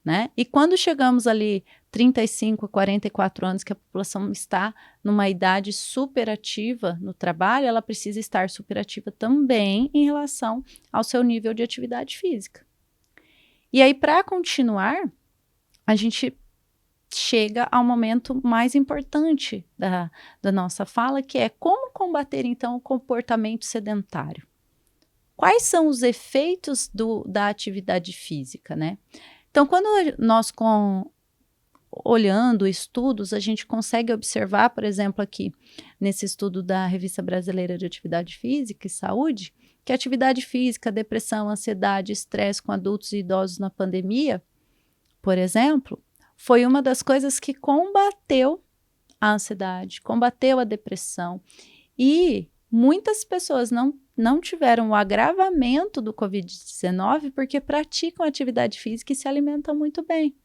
né? E quando chegamos ali 35, 44 anos, que a população está numa idade superativa no trabalho, ela precisa estar superativa também em relação ao seu nível de atividade física. E aí, para continuar, a gente chega ao momento mais importante da nossa fala, que é como combater, então, o comportamento sedentário. Quais são os efeitos da atividade física, né? Então, quando nós, olhando estudos, a gente consegue observar, por exemplo, aqui, nesse estudo da Revista Brasileira de Atividade Física e Saúde, que a atividade física, depressão, ansiedade, estresse com adultos e idosos na pandemia, por exemplo, foi uma das coisas que combateu a ansiedade, combateu a depressão. E muitas pessoas não tiveram o agravamento do Covid-19 porque praticam atividade física e se alimentam muito bem.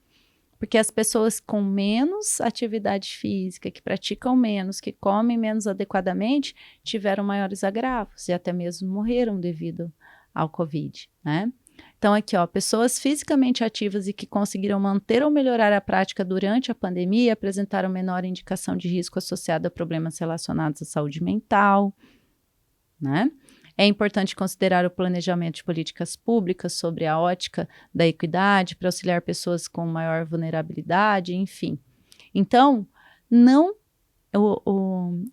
Porque as pessoas com menos atividade física, que praticam menos, que comem menos adequadamente, tiveram maiores agravos e até mesmo morreram devido ao Covid, né? Então, aqui, ó, pessoas fisicamente ativas e que conseguiram manter ou melhorar a prática durante a pandemia apresentaram menor indicação de risco associada a problemas relacionados à saúde mental, né? É importante considerar o planejamento de políticas públicas sobre a ótica da equidade para auxiliar pessoas com maior vulnerabilidade, enfim. Então,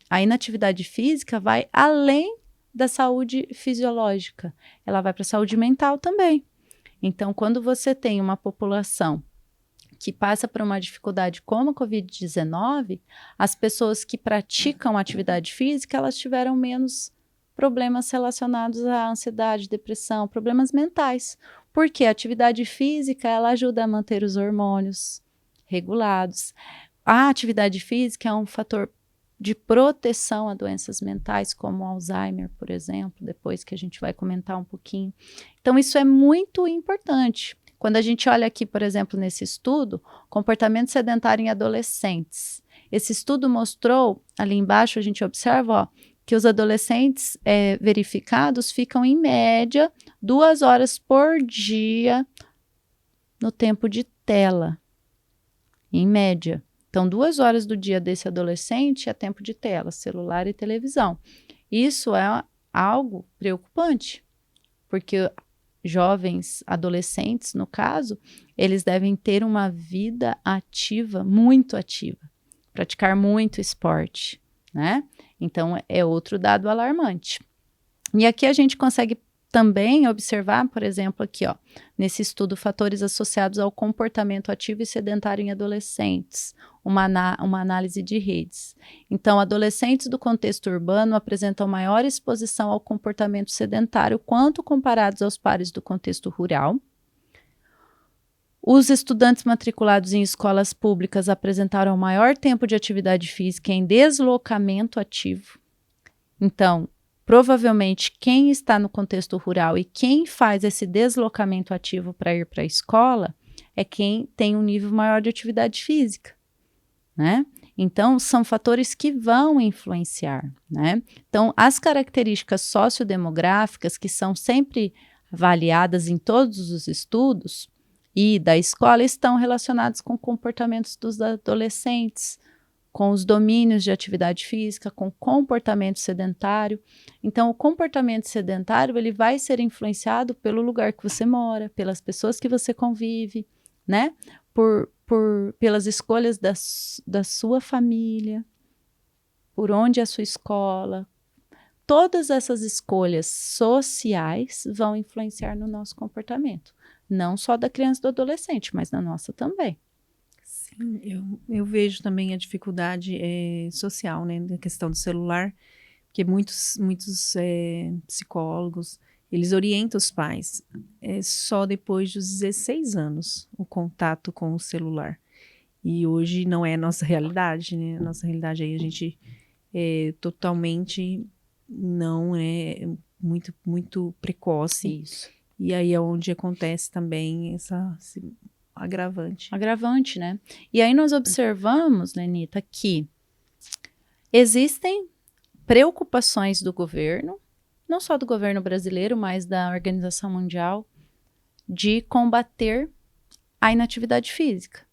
a inatividade física vai além da saúde fisiológica, ela vai para a saúde mental também. Então, quando você tem uma população que passa por uma dificuldade como a Covid-19, as pessoas que praticam atividade física, elas tiveram menos problemas relacionados à ansiedade, depressão, problemas mentais. Porque a atividade física, ela ajuda a manter os hormônios regulados. A atividade física é um fator de proteção a doenças mentais, como Alzheimer, por exemplo, depois que a gente vai comentar um pouquinho. Então, isso é muito importante. Quando a gente olha aqui, por exemplo, nesse estudo, comportamento sedentário em adolescentes. Esse estudo mostrou, ali embaixo a gente observa, ó, que os adolescentes verificados ficam, em média, 2 horas por dia no tempo de tela. Em média. Então, 2 horas do dia desse adolescente é tempo de tela, celular e televisão. Isso é algo preocupante, porque jovens, adolescentes, no caso, eles devem ter uma vida ativa, muito ativa, praticar muito esporte, né? Então, é outro dado alarmante. E aqui a gente consegue também observar, por exemplo, aqui, ó, nesse estudo, fatores associados ao comportamento ativo e sedentário em adolescentes, uma análise de redes. Então, adolescentes do contexto urbano apresentam maior exposição ao comportamento sedentário quanto comparados aos pares do contexto rural. Os estudantes matriculados em escolas públicas apresentaram maior tempo de atividade física em deslocamento ativo. Então, provavelmente, quem está no contexto rural e quem faz esse deslocamento ativo para ir para a escola é quem tem um nível maior de atividade física, né? Então, são fatores que vão influenciar, né? Então, as características sociodemográficas, que são sempre avaliadas em todos os estudos e da escola, estão relacionadas com comportamentos dos adolescentes, com os domínios de atividade física, com comportamento sedentário. Então, o comportamento sedentário ele vai ser influenciado pelo lugar que você mora, pelas pessoas que você convive, né? Pelas escolhas da sua família, por onde é a sua escola. Todas essas escolhas sociais vão influenciar no nosso comportamento. Não só da criança e do adolescente, mas na nossa também. Sim, eu vejo também a dificuldade social, né, na questão do celular, porque muitos psicólogos, eles orientam os pais só depois dos 16 anos, o contato com o celular. E hoje não é a nossa realidade, né? A nossa realidade aí a gente totalmente não é muito, muito precoce. Isso. E aí é onde acontece também esse agravante. Agravante, né? E aí nós observamos, Lenita, que existem preocupações do governo, não só do governo brasileiro, mas da Organização Mundial, de combater a inatividade física.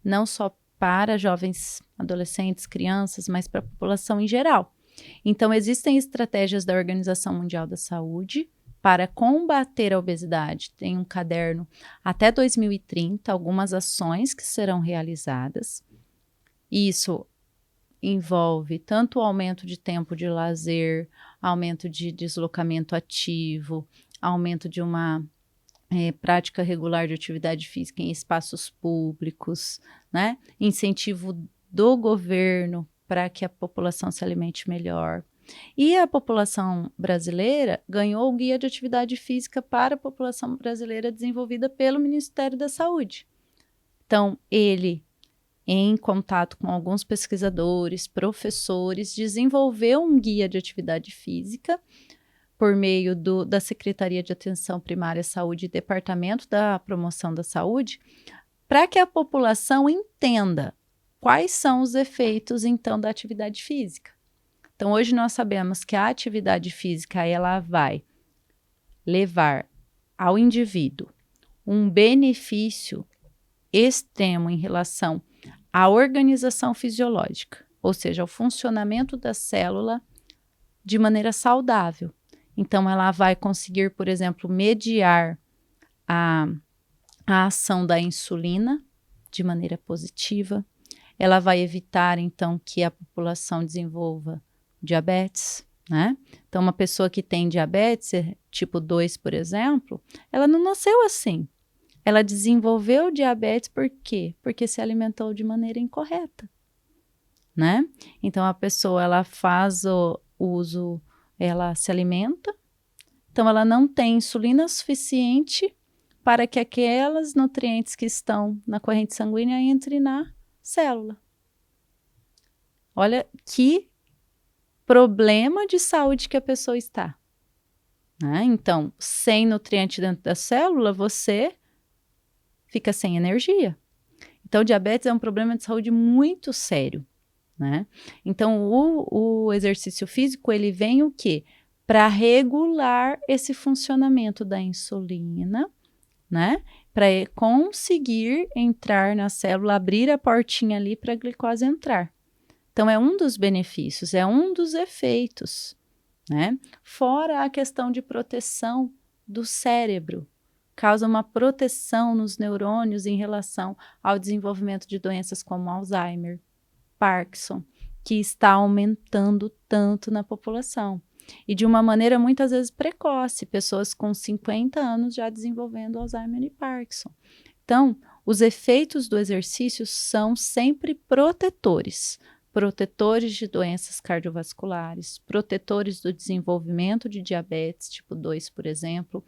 Não só para jovens, adolescentes, crianças, mas para a população em geral. Então, existem estratégias da Organização Mundial da Saúde para combater a obesidade. Tem um caderno até 2030, algumas ações que serão realizadas. Isso envolve tanto o aumento de tempo de lazer, aumento de deslocamento ativo, aumento de uma prática regular de atividade física em espaços públicos, né? Incentivo do governo para que a população se alimente melhor. E a população brasileira ganhou o Guia de Atividade Física para a População Brasileira desenvolvida pelo Ministério da Saúde. Então, ele, em contato com alguns pesquisadores, professores, desenvolveu um guia de atividade física por meio da Secretaria de Atenção Primária à Saúde e Departamento da Promoção da Saúde, para que a população entenda quais são os efeitos, então, da atividade física. Então, hoje nós sabemos que a atividade física, ela vai levar ao indivíduo um benefício extremo em relação à organização fisiológica, ou seja, ao funcionamento da célula de maneira saudável. Então, ela vai conseguir, por exemplo, mediar a ação da insulina de maneira positiva. Ela vai evitar, então, que a população desenvolva diabetes, né? Então, uma pessoa que tem diabetes, tipo 2, por exemplo, ela não nasceu assim. Ela desenvolveu diabetes por quê? Porque se alimentou de maneira incorreta, né? Então, a pessoa, ela faz o uso, ela se alimenta, então ela não tem insulina suficiente para que aqueles nutrientes que estão na corrente sanguínea entrem na célula. Olha que problema de saúde que a pessoa está, né? Então, sem nutriente dentro da célula, você fica sem energia. Então, diabetes é um problema de saúde muito sério, né? Então, o exercício físico, ele vem o quê? Para regular esse funcionamento da insulina, né? Para conseguir entrar na célula, abrir a portinha ali para a glicose entrar. Então, é um dos benefícios, é um dos efeitos, né? Fora a questão de proteção do cérebro. Causa uma proteção nos neurônios em relação ao desenvolvimento de doenças como Alzheimer, Parkinson, que está aumentando tanto na população. E de uma maneira muitas vezes precoce, pessoas com 50 anos já desenvolvendo Alzheimer e Parkinson. Então, os efeitos do exercício são sempre protetores. Protetores de doenças cardiovasculares, protetores do desenvolvimento de diabetes tipo 2, por exemplo.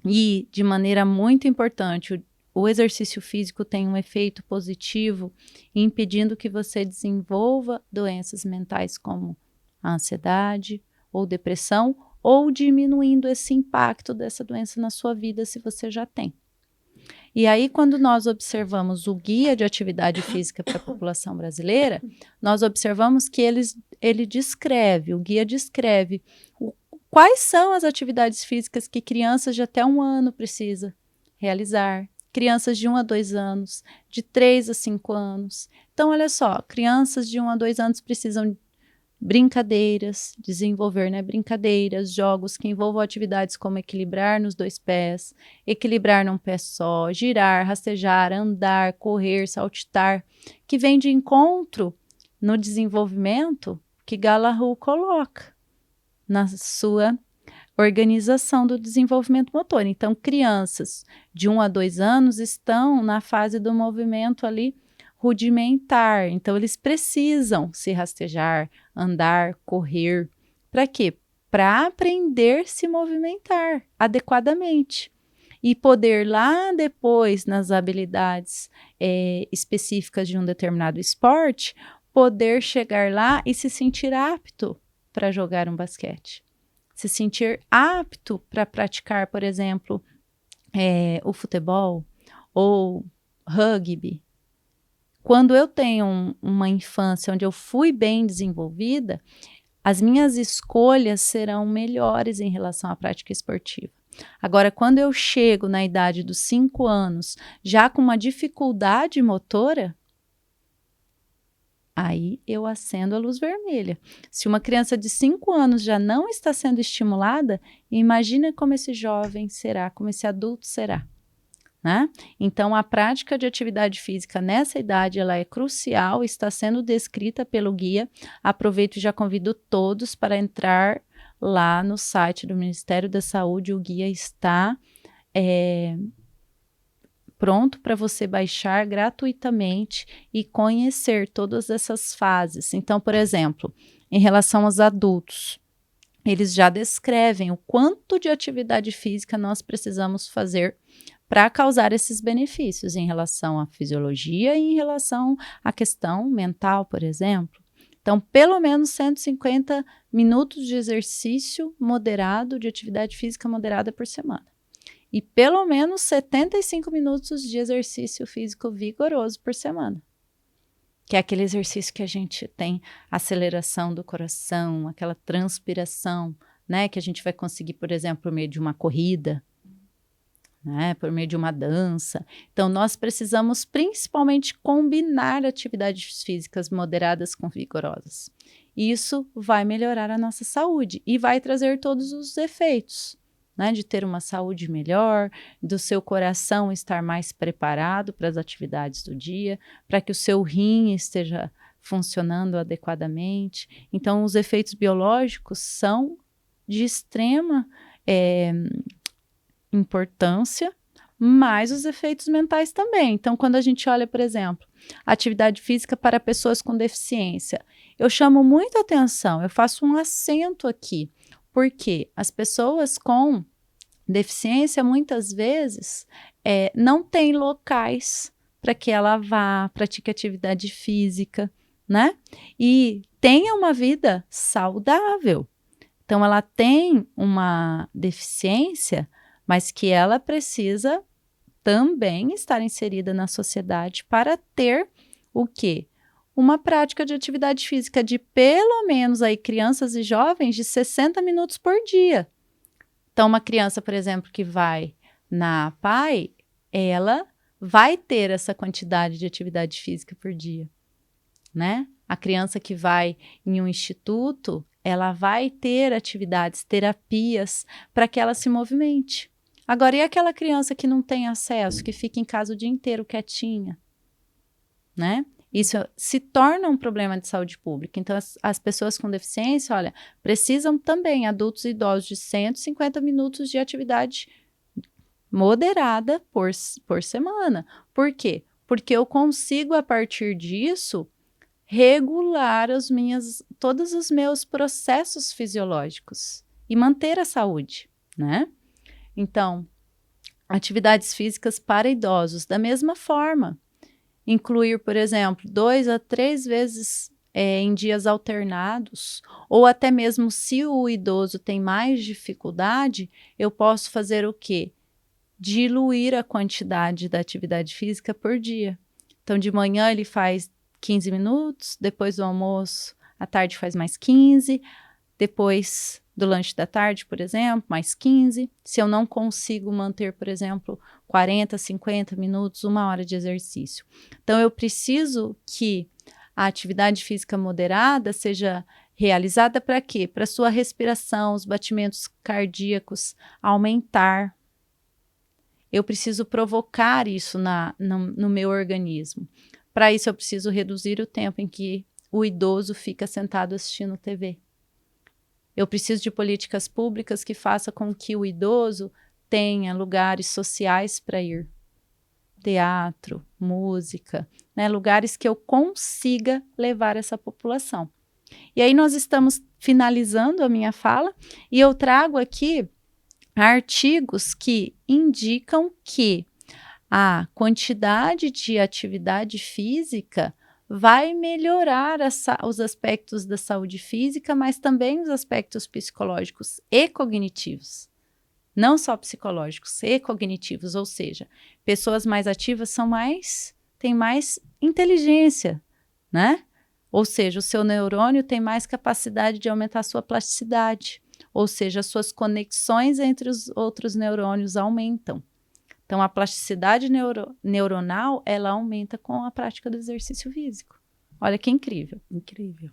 E, de maneira muito importante, o exercício físico tem um efeito positivo impedindo que você desenvolva doenças mentais como a ansiedade ou depressão, ou diminuindo esse impacto dessa doença na sua vida se você já tem. E aí, quando nós observamos o Guia de Atividade Física para a População Brasileira, nós observamos que o guia descreve quais são as atividades físicas que crianças de até 1 ano precisam realizar, crianças de 1 a 2 anos, de 3 a 5 anos. Então, olha só, crianças de 1 a 2 anos precisam brincadeiras, desenvolver, né, brincadeiras, jogos que envolvam atividades como equilibrar nos 2 pés, equilibrar num pé só, girar, rastejar, andar, correr, saltitar, que vem de encontro no desenvolvimento que Gallagher coloca na sua organização do desenvolvimento motor. Então, crianças de 1 a 2 anos estão na fase do movimento ali rudimentar. Então, eles precisam se rastejar, andar, correr. Para quê? Para aprender a se movimentar adequadamente. e poder lá depois, nas habilidades específicas de um determinado esporte, poder chegar lá e se sentir apto para jogar um basquete. Se sentir apto para praticar, por exemplo, o futebol ou rugby. Quando eu tenho uma infância onde eu fui bem desenvolvida, as minhas escolhas serão melhores em relação à prática esportiva. Agora, quando eu chego na idade dos 5 anos, já com uma dificuldade motora, aí eu acendo a luz vermelha. Se uma criança de 5 anos já não está sendo estimulada, imagina como esse jovem será, como esse adulto será. Né? Então, a prática de atividade física nessa idade ela é crucial, está sendo descrita pelo guia. Aproveito e já convido todos para entrar lá no site do Ministério da Saúde. O guia está pronto para você baixar gratuitamente e conhecer todas essas fases. Então, por exemplo, em relação aos adultos, eles já descrevem o quanto de atividade física nós precisamos fazer para causar esses benefícios em relação à fisiologia e em relação à questão mental, por exemplo. Então, pelo menos 150 minutos de exercício moderado, de atividade física moderada por semana. E pelo menos 75 minutos de exercício físico vigoroso por semana. Que é aquele exercício que a gente tem aceleração do coração, aquela transpiração, né? Que a gente vai conseguir, por exemplo, por meio de uma corrida, né, por meio de uma dança. Então, nós precisamos principalmente combinar atividades físicas moderadas com vigorosas. Isso vai melhorar a nossa saúde e vai trazer todos os efeitos, né, de ter uma saúde melhor, do seu coração estar mais preparado para as atividades do dia, para que o seu rim esteja funcionando adequadamente. Então, os efeitos biológicos são de extrema importância, mas os efeitos mentais também. Então, quando a gente olha, por exemplo, atividade física para pessoas com deficiência, eu chamo muita atenção, eu faço um acento aqui, porque as pessoas com deficiência, muitas vezes, não têm locais para que ela vá, pratique atividade física, né? E tenha uma vida saudável. Então, ela tem uma deficiência, mas que ela precisa também estar inserida na sociedade para ter o quê? Uma prática de atividade física de pelo menos aí crianças e jovens de 60 minutos por dia. Então, uma criança, por exemplo, que vai na PAI, ela vai ter essa quantidade de atividade física por dia, né? A criança que vai em um instituto, ela vai ter atividades, terapias para que ela se movimente. Agora, e aquela criança que não tem acesso, que fica em casa o dia inteiro quietinha, né? Isso se torna um problema de saúde pública. Então, as pessoas com deficiência, olha, precisam também, adultos e idosos, de 150 minutos de atividade moderada por semana. Por quê? Porque eu consigo, a partir disso, regular todos os meus processos fisiológicos e manter a saúde, né? Então, atividades físicas para idosos, da mesma forma. Incluir, por exemplo, 2 a 3 vezes em dias alternados, ou até mesmo se o idoso tem mais dificuldade, eu posso fazer o quê? Diluir a quantidade da atividade física por dia. Então, de manhã ele faz 15 minutos, depois do almoço, à tarde faz mais 15, depois do lanche da tarde, por exemplo, mais 15. Se eu não consigo manter, por exemplo, 40, 50 minutos, 1 hora de exercício. Então, eu preciso que a atividade física moderada seja realizada para quê? Para sua respiração, os batimentos cardíacos aumentar. Eu preciso provocar isso no meu organismo. Para isso, eu preciso reduzir o tempo em que o idoso fica sentado assistindo TV. Eu preciso de políticas públicas que façam com que o idoso tenha lugares sociais para ir. Teatro, música, né? Lugares que eu consiga levar essa população. E aí nós estamos finalizando a minha fala e eu trago aqui há artigos que indicam que a quantidade de atividade física vai melhorar os aspectos da saúde física, mas também os aspectos psicológicos e cognitivos. Não só psicológicos e cognitivos, ou seja, pessoas mais ativas têm mais inteligência, né? Ou seja, o seu neurônio tem mais capacidade de aumentar a sua plasticidade, ou seja, as suas conexões entre os outros neurônios aumentam. Então, a plasticidade neuronal, ela aumenta com a prática do exercício físico. Olha que incrível. Incrível.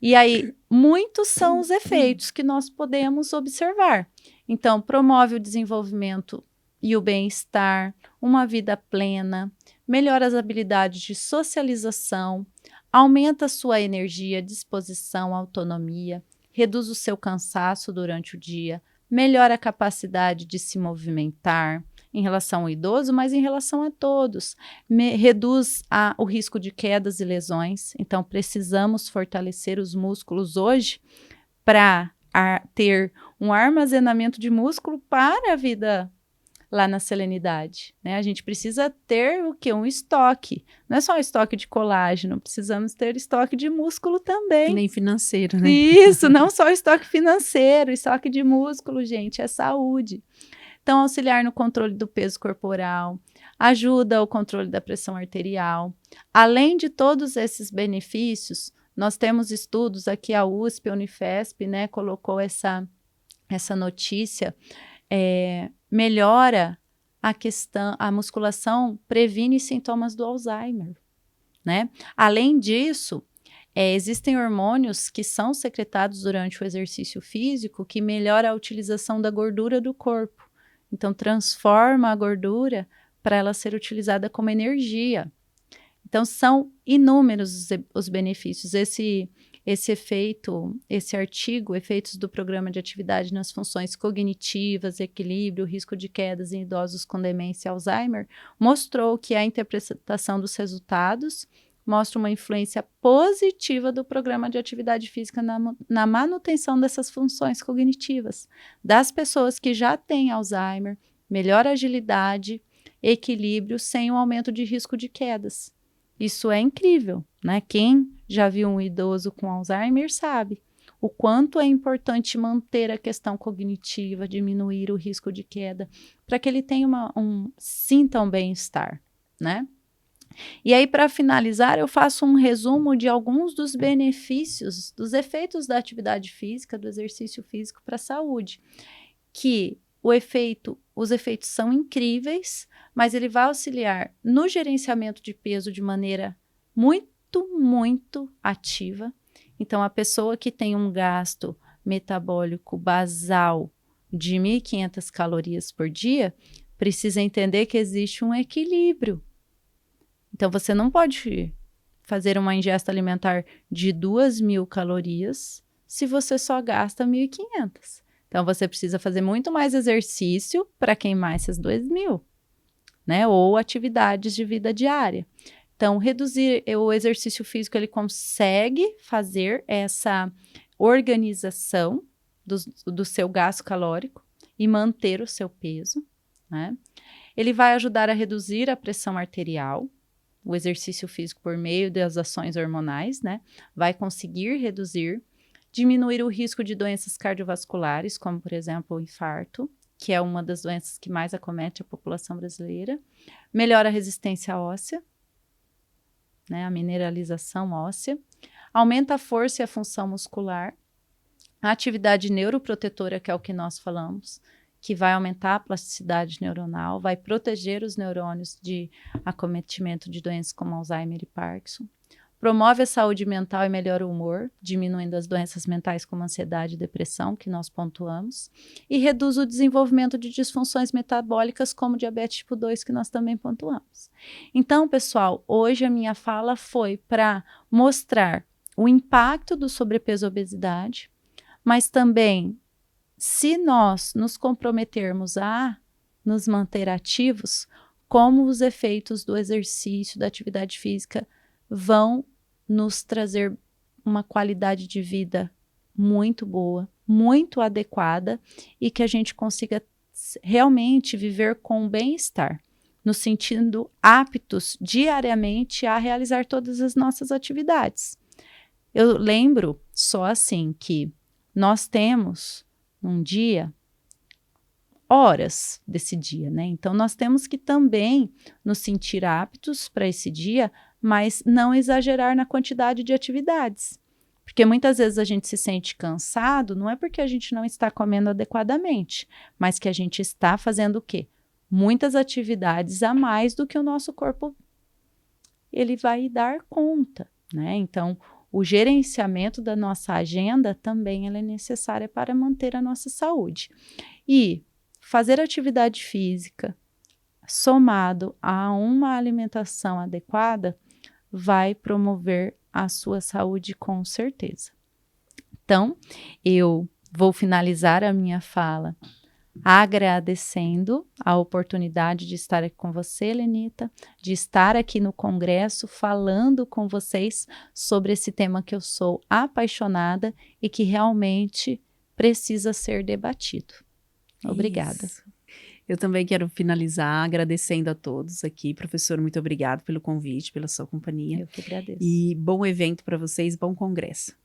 E aí, muitos são os efeitos que nós podemos observar. Então, promove o desenvolvimento e o bem-estar, uma vida plena, melhora as habilidades de socialização, aumenta a sua energia, disposição, autonomia, reduz o seu cansaço durante o dia, melhora a capacidade de se movimentar em relação ao idoso, mas em relação a todos. Reduz o risco de quedas e lesões. Então, precisamos fortalecer os músculos hoje para ter um armazenamento de músculo para a vida lá na selenidade, né? A gente precisa ter o quê? Um estoque. Não é só um estoque de colágeno, precisamos ter estoque de músculo também. Nem financeiro, né? Isso, não só estoque financeiro, estoque de músculo, gente, é saúde. Então, auxiliar no controle do peso corporal, ajuda ao controle da pressão arterial. Além de todos esses benefícios, nós temos estudos aqui, a USP, a Unifesp, né, colocou essa notícia, melhora a musculação, previne sintomas do Alzheimer, né? Além disso, existem hormônios que são secretados durante o exercício físico que melhora a utilização da gordura do corpo. Então, transforma a gordura para ela ser utilizada como energia. Então, são inúmeros os benefícios. Esse artigo, Efeitos do Programa de Atividade nas Funções Cognitivas, Equilíbrio, Risco de Quedas em Idosos com Demência e Alzheimer, mostrou que a interpretação dos resultados mostra uma influência positiva do programa de atividade física na manutenção dessas funções cognitivas das pessoas que já têm Alzheimer, melhora a agilidade, equilíbrio, sem um aumento de risco de quedas. Isso é incrível, né? Quem já viu um idoso com Alzheimer sabe o quanto é importante manter a questão cognitiva, diminuir o risco de queda, para que ele tenha sinta um bem-estar, né? E aí, para finalizar, eu faço um resumo de alguns dos benefícios, dos efeitos da atividade física, do exercício físico para a saúde, que os efeitos são incríveis, mas ele vai auxiliar no gerenciamento de peso de maneira muito, muito ativa. Então, a pessoa que tem um gasto metabólico basal de 1.500 calorias por dia, precisa entender que existe um equilíbrio. Então, você não pode fazer uma ingesta alimentar de 2.000 calorias se você só gasta 1.500. Então, você precisa fazer muito mais exercício para queimar essas 2.000, né? Ou atividades de vida diária. Então, reduzir o exercício físico, ele consegue fazer essa organização do seu gasto calórico e manter o seu peso, né? Ele vai ajudar a reduzir a pressão arterial. O exercício físico, por meio das ações hormonais, né, vai conseguir reduzir, diminuir o risco de doenças cardiovasculares, como, por exemplo, o infarto, que é uma das doenças que mais acomete a população brasileira, melhora a resistência óssea, né, a mineralização óssea, aumenta a força e a função muscular, a atividade neuroprotetora, que é o que nós falamos, que vai aumentar a plasticidade neuronal, vai proteger os neurônios de acometimento de doenças como Alzheimer e Parkinson, promove a saúde mental e melhora o humor, diminuindo as doenças mentais como ansiedade e depressão, que nós pontuamos, e reduz o desenvolvimento de disfunções metabólicas como diabetes tipo 2, que nós também pontuamos. Então, pessoal, hoje a minha fala foi para mostrar o impacto do sobrepeso e obesidade, mas também, se nós nos comprometermos a nos manter ativos, como os efeitos do exercício, da atividade física vão nos trazer uma qualidade de vida muito boa, muito adequada e que a gente consiga realmente viver com bem-estar, nos sentindo aptos diariamente a realizar todas as nossas atividades. Eu lembro só assim que nós temos um dia, horas desse dia, né? Então nós temos que também nos sentir aptos para esse dia, mas não exagerar na quantidade de atividades. Porque muitas vezes a gente se sente cansado, não é porque a gente não está comendo adequadamente, mas que a gente está fazendo o quê? Muitas atividades a mais do que o nosso corpo ele vai dar conta, né? Então, o gerenciamento da nossa agenda também ela é necessária para manter a nossa saúde. E fazer atividade física somado a uma alimentação adequada vai promover a sua saúde com certeza. Então, eu vou finalizar a minha fala agradecendo a oportunidade de estar aqui com você, Lenita, de estar aqui no Congresso falando com vocês sobre esse tema que eu sou apaixonada e que realmente precisa ser debatido. Obrigada. Isso. Eu também quero finalizar agradecendo a todos aqui. Professor, muito obrigado pelo convite, pela sua companhia. Eu que agradeço. E bom evento para vocês, bom congresso.